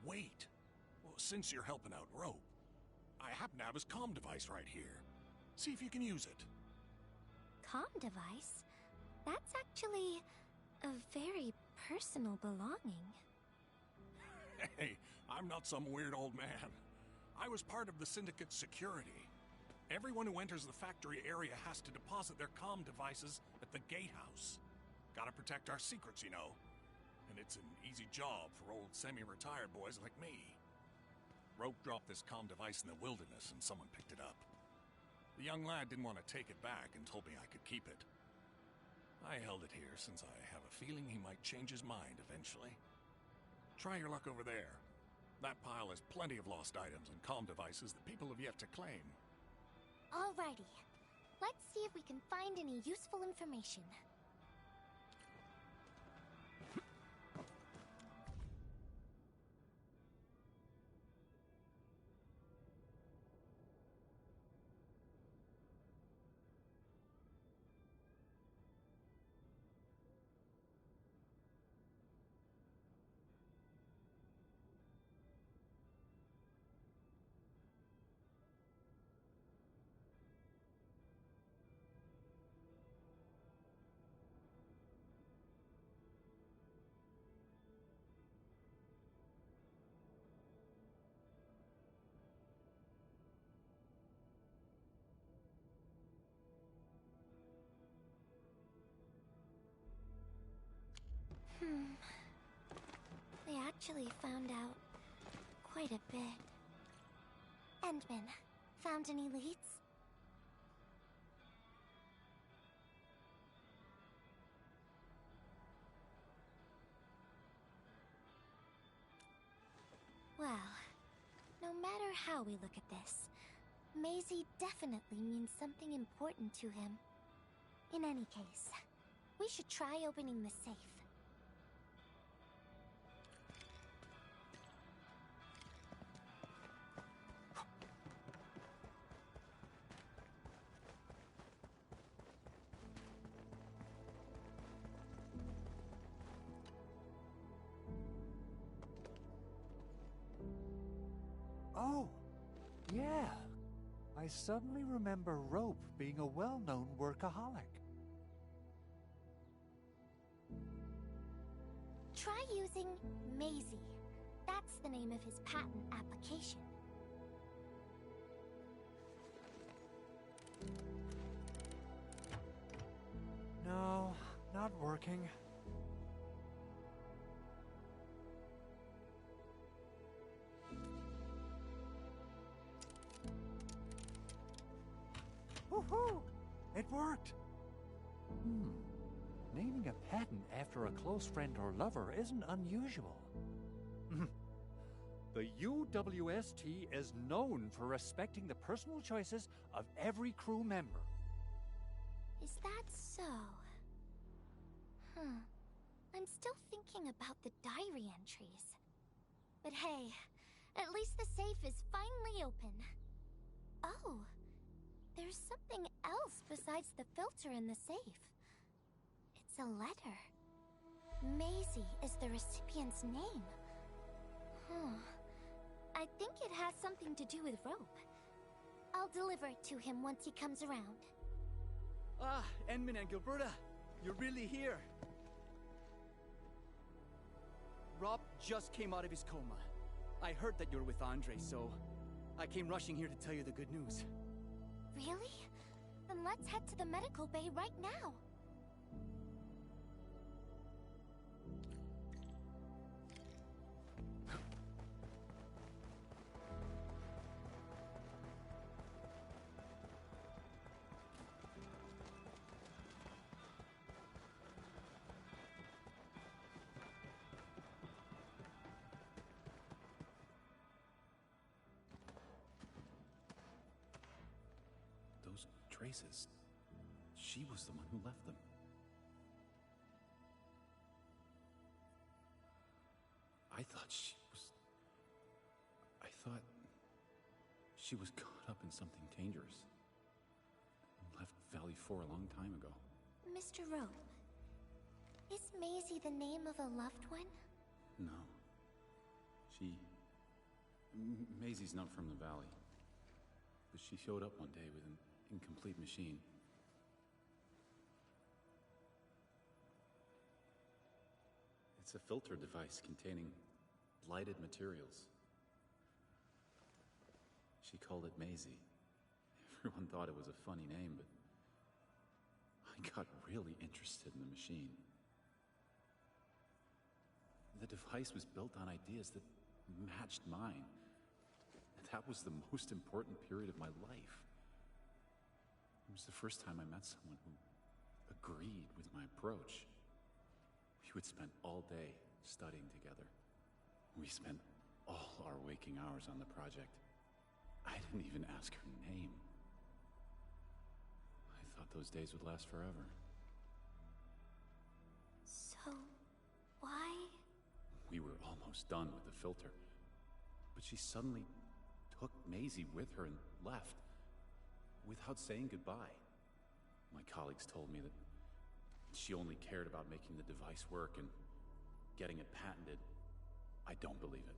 Wait. Well, since you're helping out Rope, I happen to have his comm device right here. See if you can use it. Comm device? That's actually a very personal belonging. Hey, I'm not some weird old man. I was part of the Syndicate's security. Everyone who enters the factory area has to deposit their comm devices at the gatehouse. Gotta protect our secrets, you know. And it's an easy job for old semi-retired boys like me. Rope dropped this comm device in the wilderness and someone picked it up. The young lad didn't want to take it back and told me I could keep it. I held it here since I have a feeling he might change his mind eventually. Try your luck over there. That pile has plenty of lost items and comm devices that people have yet to claim. Alrighty. Let's see if we can find any useful information. They actually found out quite a bit. Endman, found any leads? Well, no matter how we look at this, Maisie definitely means something important to him. In any case, we should try opening the safe. Oh, yeah. I suddenly remember Rope being a well-known workaholic. Try using Maisie. That's the name of his patent application. No, not working. Woohoo! It worked! Naming a patent after a close friend or lover isn't unusual. The UWST is known for respecting the personal choices of every crew member. Is that so? I'm still thinking about the diary entries. But hey, at least the safe is finally open. Oh, there's something else besides the filter in the safe. It's a letter. Maisie is the recipient's name. I think it has something to do with Rope. I'll deliver it to him once he comes around. Ah, Endman and Gilberta, you're really here. Rob just came out of his coma. I heard that you're with Andre, so I came rushing here to tell you the good news. Really? Then let's head to the medical bay right now. Those traces. She was the one who left them. I thought she was caught up in something dangerous. Left Valley 4 a long time ago. Mr. Rope, is Maisie the name of a loved one? No. Maisie's not from the Valley. But she showed up one day with an incomplete machine. It's a filter device containing blighted materials. She called it Maisie. Everyone thought it was a funny name, but I got really interested in the machine. The device was built on ideas that matched mine. And that was the most important period of my life. It was the first time I met someone who agreed with my approach. We would spend all day studying together. We spent all our waking hours on the project. I didn't even ask her name. I thought those days would last forever. So, why? We were almost done with the filter, but she suddenly took Maisie with her and left, without saying goodbye. My colleagues told me that she only cared about making the device work and getting it patented. I don't believe it.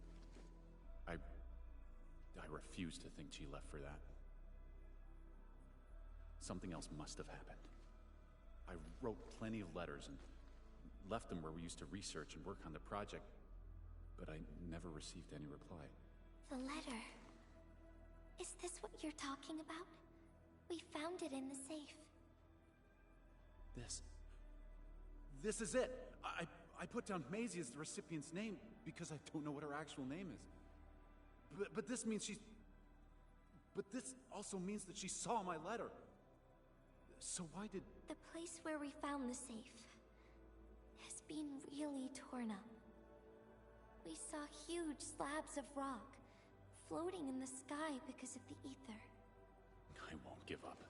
I refuse to think she left for that. Something else must have happened. I wrote plenty of letters and left them where we used to research and work on the project, but I never received any reply. The letter. Is this what you're talking about? We found it in the safe. This is it! I put down Maisie as the recipient's name because I don't know what her actual name is. But this means she's... But this also means that she saw my letter. So why did... The place where we found the safe has been really torn up. We saw huge slabs of rock floating in the sky because of the ether. I won't give up.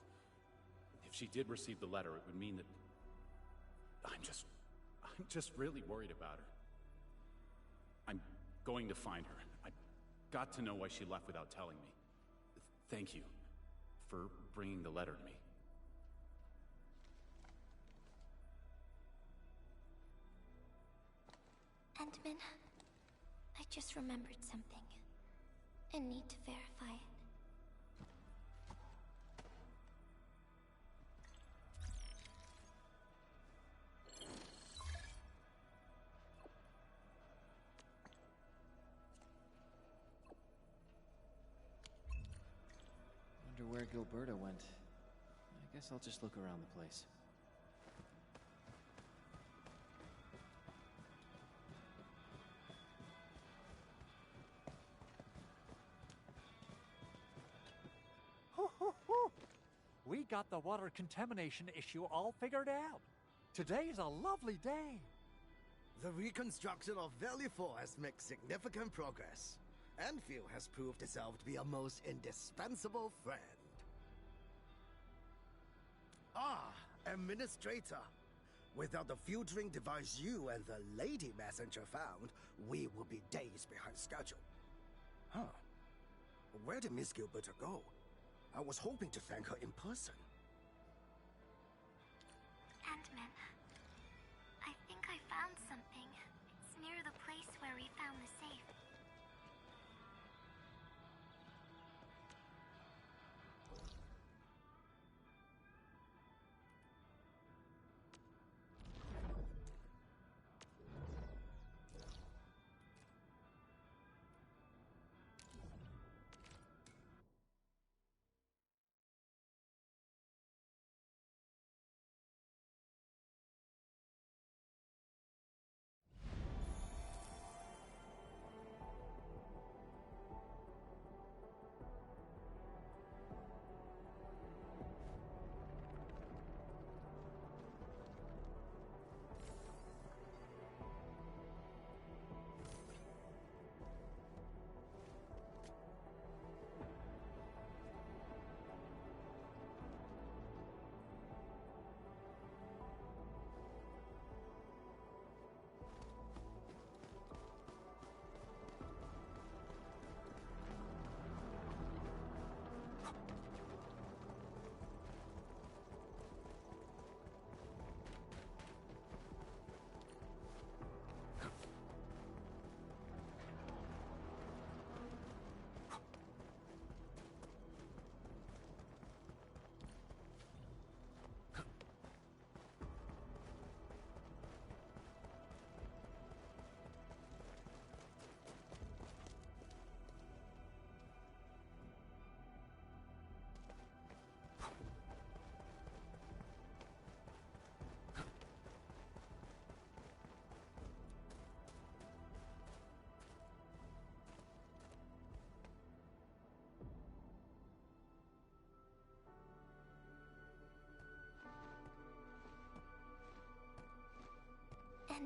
If she did receive the letter, it would mean that... I'm just really worried about her. I'm going to find her. I've got to know why she left without telling me. Thank you for bringing the letter to me. Endman, I just remembered something. I need to verify it. Wonder where Gilberto went. I guess I'll just look around the place. We got the water contamination issue all figured out. Today is a lovely day. The reconstruction of Valley 4 has made significant progress. Endfield has proved itself to be a most indispensable friend. Ah, Administrator. Without the filtering device you and the Lady Messenger found, we would be days behind schedule. Huh. Where did Miss Gilberto go? I was hoping to thank her in person. Endman, I think I found something. It's near the place where we found the safe.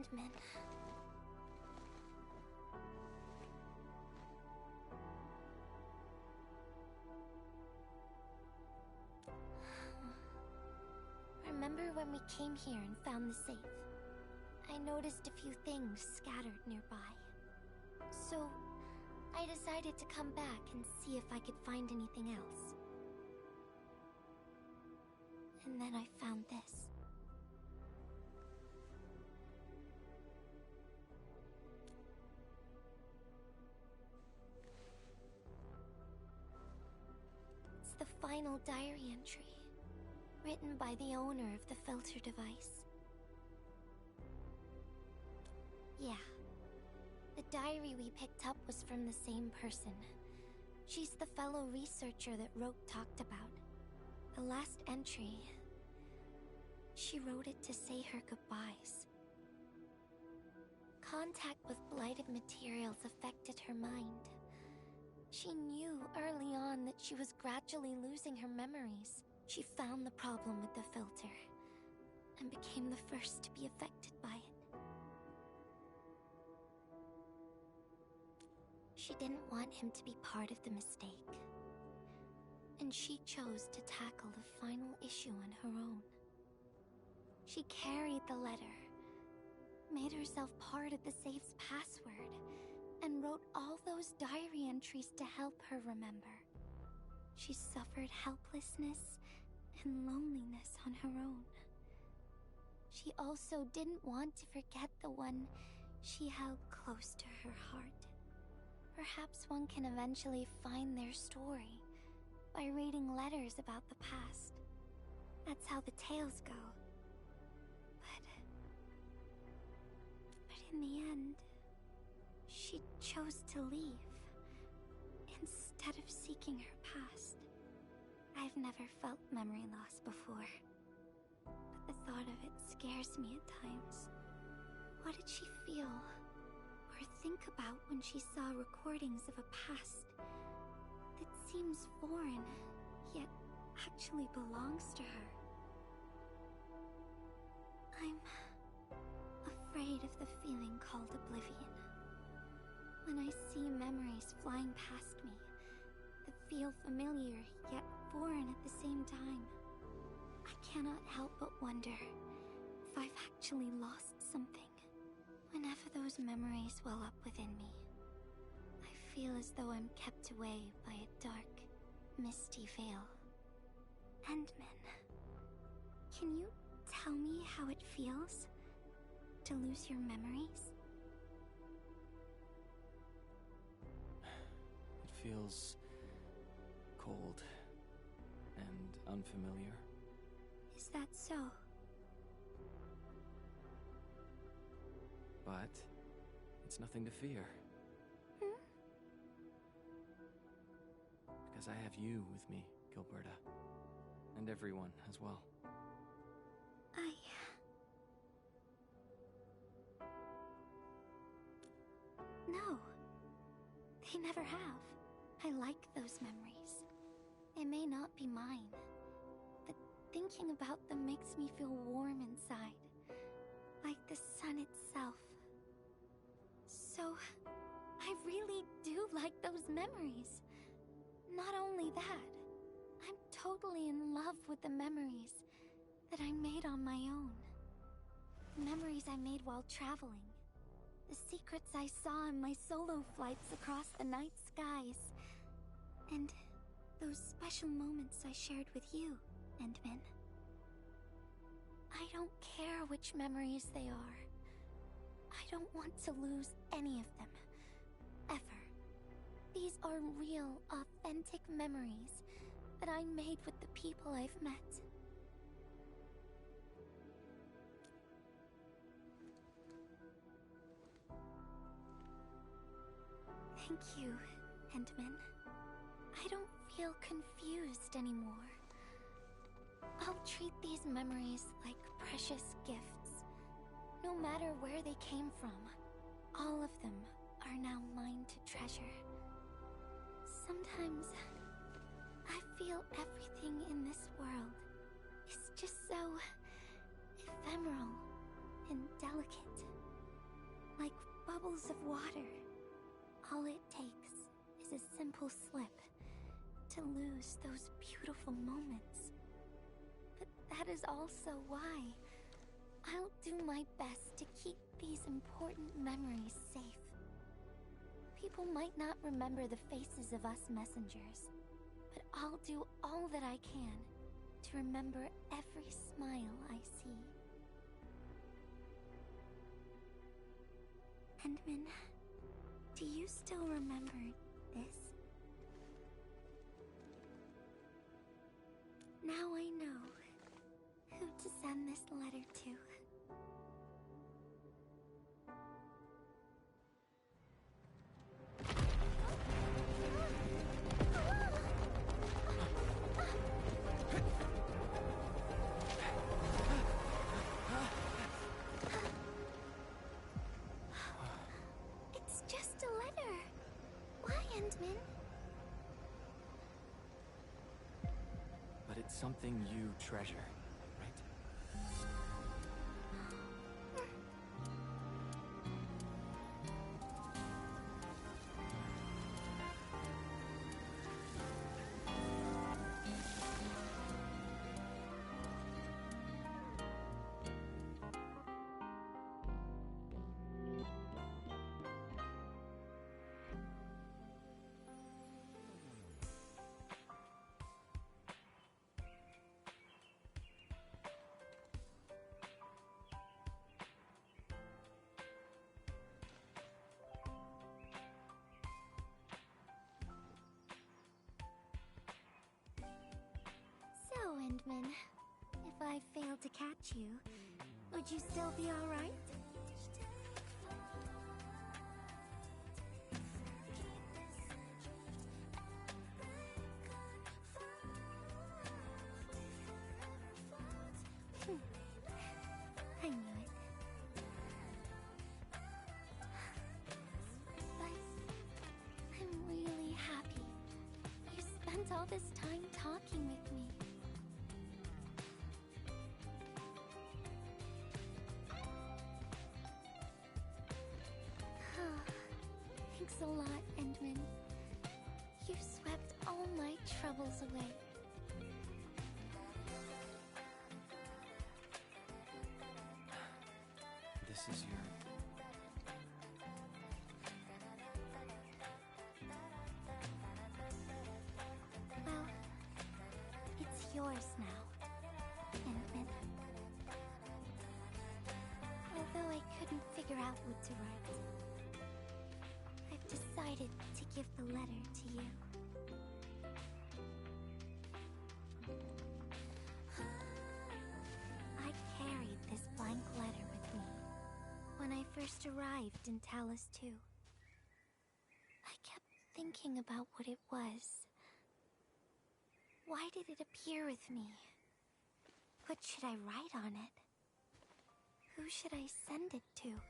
Endman. Remember when we came here and found the safe? I noticed a few things scattered nearby. So, I decided to come back and see if I could find anything else. And then I found this. It's the final diary entry, written by the owner of the filter device. Yeah. The diary we picked up was from the same person. She's the fellow researcher that Roke talked about. The last entry... she wrote it to say her goodbyes. Contact with blighted materials affected her mind. She knew early on that she was gradually losing her memories. She found the problem with the filter, and became the first to be affected by it. She didn't want him to be part of the mistake, and she chose to tackle the final issue on her own. She carried the letter, made herself part of the safe's password, and wrote all those diary entries to help her remember. She suffered helplessness and loneliness on her own. She also didn't want to forget the one she held close to her heart. Perhaps one can eventually find their story by reading letters about the past. That's how the tales go. But in the end, she chose to leave instead of seeking her past. I've never felt memory loss before, but the thought of it scares me at times. What did she feel or think about when she saw recordings of a past that seems foreign, yet actually belongs to her? I'm afraid of the feeling called oblivion. When I see memories flying past me that feel familiar yet foreign at the same time, I cannot help but wonder if I've actually lost something. Whenever those memories well up within me, I feel as though I'm kept away by a dark, misty veil. Endman, can you tell me how it feels to lose your memories? It feels cold and unfamiliar. Is that so? But it's nothing to fear. Hmm? Because I have you with me, Gilberta. And everyone as well. No. They never have. I like those memories. They may not be mine, but thinking about them makes me feel warm inside. Like the sun itself. So, I really do like those memories. Not only that, I'm totally in love with the memories that I made on my own. Memories I made while traveling. The secrets I saw in my solo flights across the night skies. And those special moments I shared with you, Endman. I don't care which memories they are. I don't want to lose any of them. Ever. These are real, authentic memories that I made with the people I've met. Thank you, Endman. I don't feel confused anymore. I'll treat these memories like precious gifts. No matter where they came from, all of them are now mine to treasure. Sometimes, I feel everything in this world is just so ephemeral and delicate. like bubbles of water. All it takes is a simple slip to lose those beautiful moments. But that is also why I'll do my best to keep these important memories safe. People might not remember the faces of us messengers, but I'll do all that I can to remember every smile I see. Endman, do you still remember this? Now I know who to send this letter to. It's just a letter. Why, Endman? But it's something you treasure, right? So, Endman, if I failed to catch you, would you still be alright? I knew it. But I'm really happy you spent all this time talking with me. Thanks a lot, Endman. You swept all my troubles away. This is your... Well, it's yours now, Endman. Although I couldn't figure out what to write, I've decided to give the letter to you. I carried this blank letter with me when I first arrived in Talus 2. I kept thinking about what it was. Why did it appear with me? What should I write on it? Who should I send it to?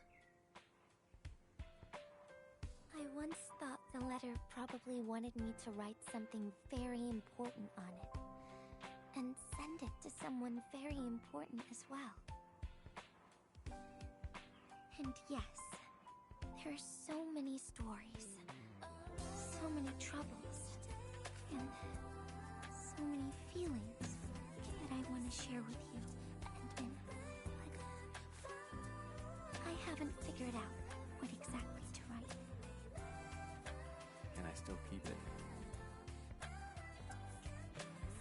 I once thought the letter probably wanted me to write something very important on it, and send it to someone very important as well. And yes, there are so many stories, so many troubles, and so many feelings that I want to share with you, and I haven't figured out what exactly to write. Can I still keep it?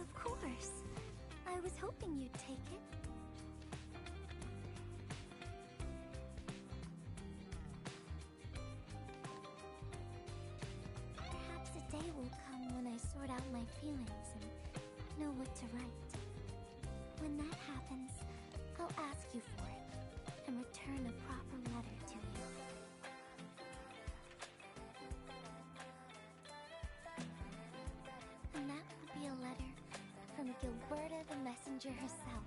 Of course. I was hoping you'd take it. Perhaps a day will come when I sort out my feelings and know what to write. When that happens, I'll ask you for it and return a proper letter to you. And that would be a letter from Gilberta the Messenger herself.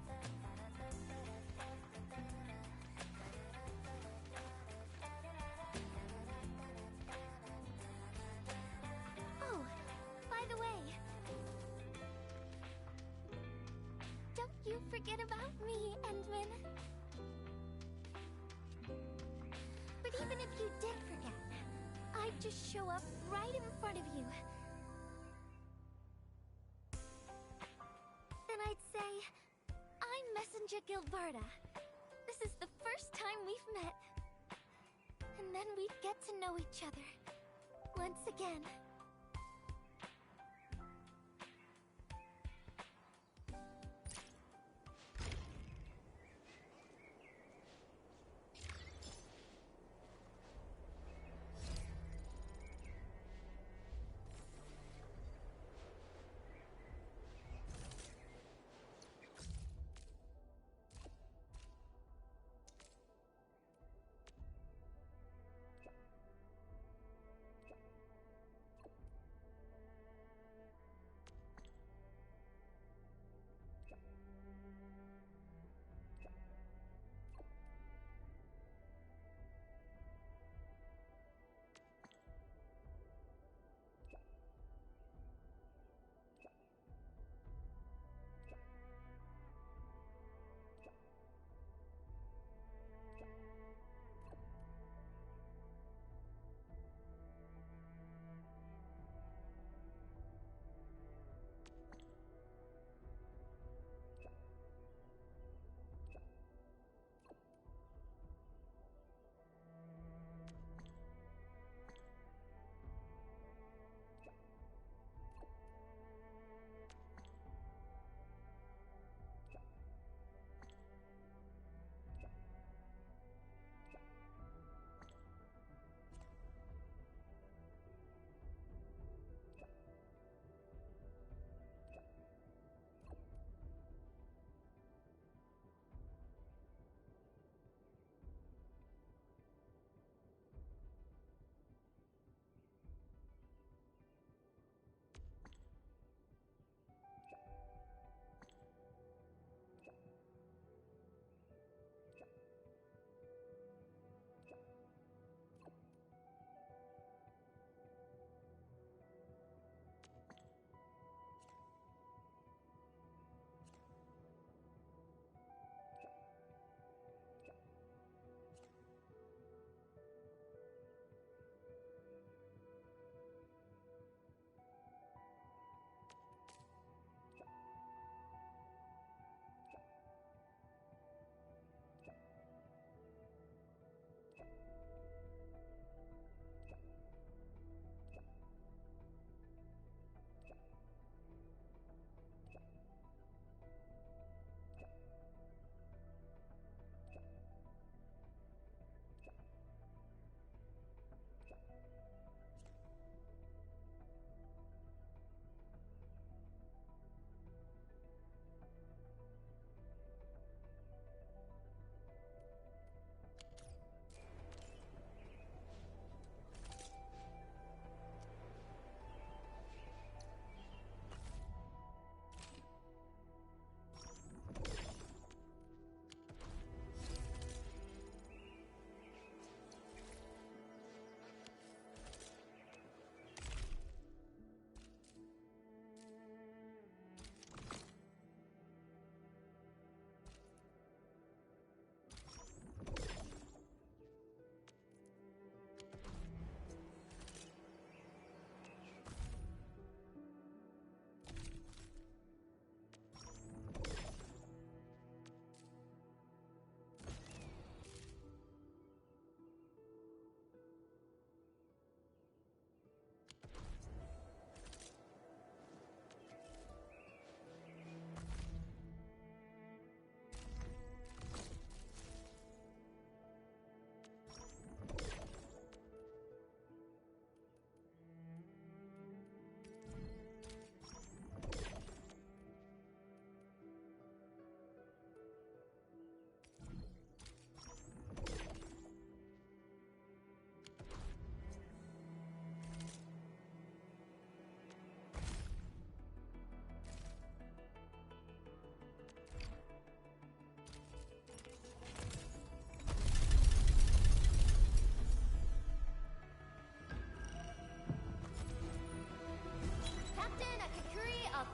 Oh, by the way, don't you forget about me, Endman. But Even if you did forget, I'd just show up right in front of you. Then I'd say, I'm Messenger Gilberta. This is the first time we've met. And then we'd get to know each other. Once again.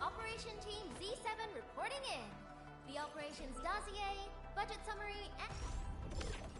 Operation Team Z7 reporting in. The operations dossier, budget summary, and...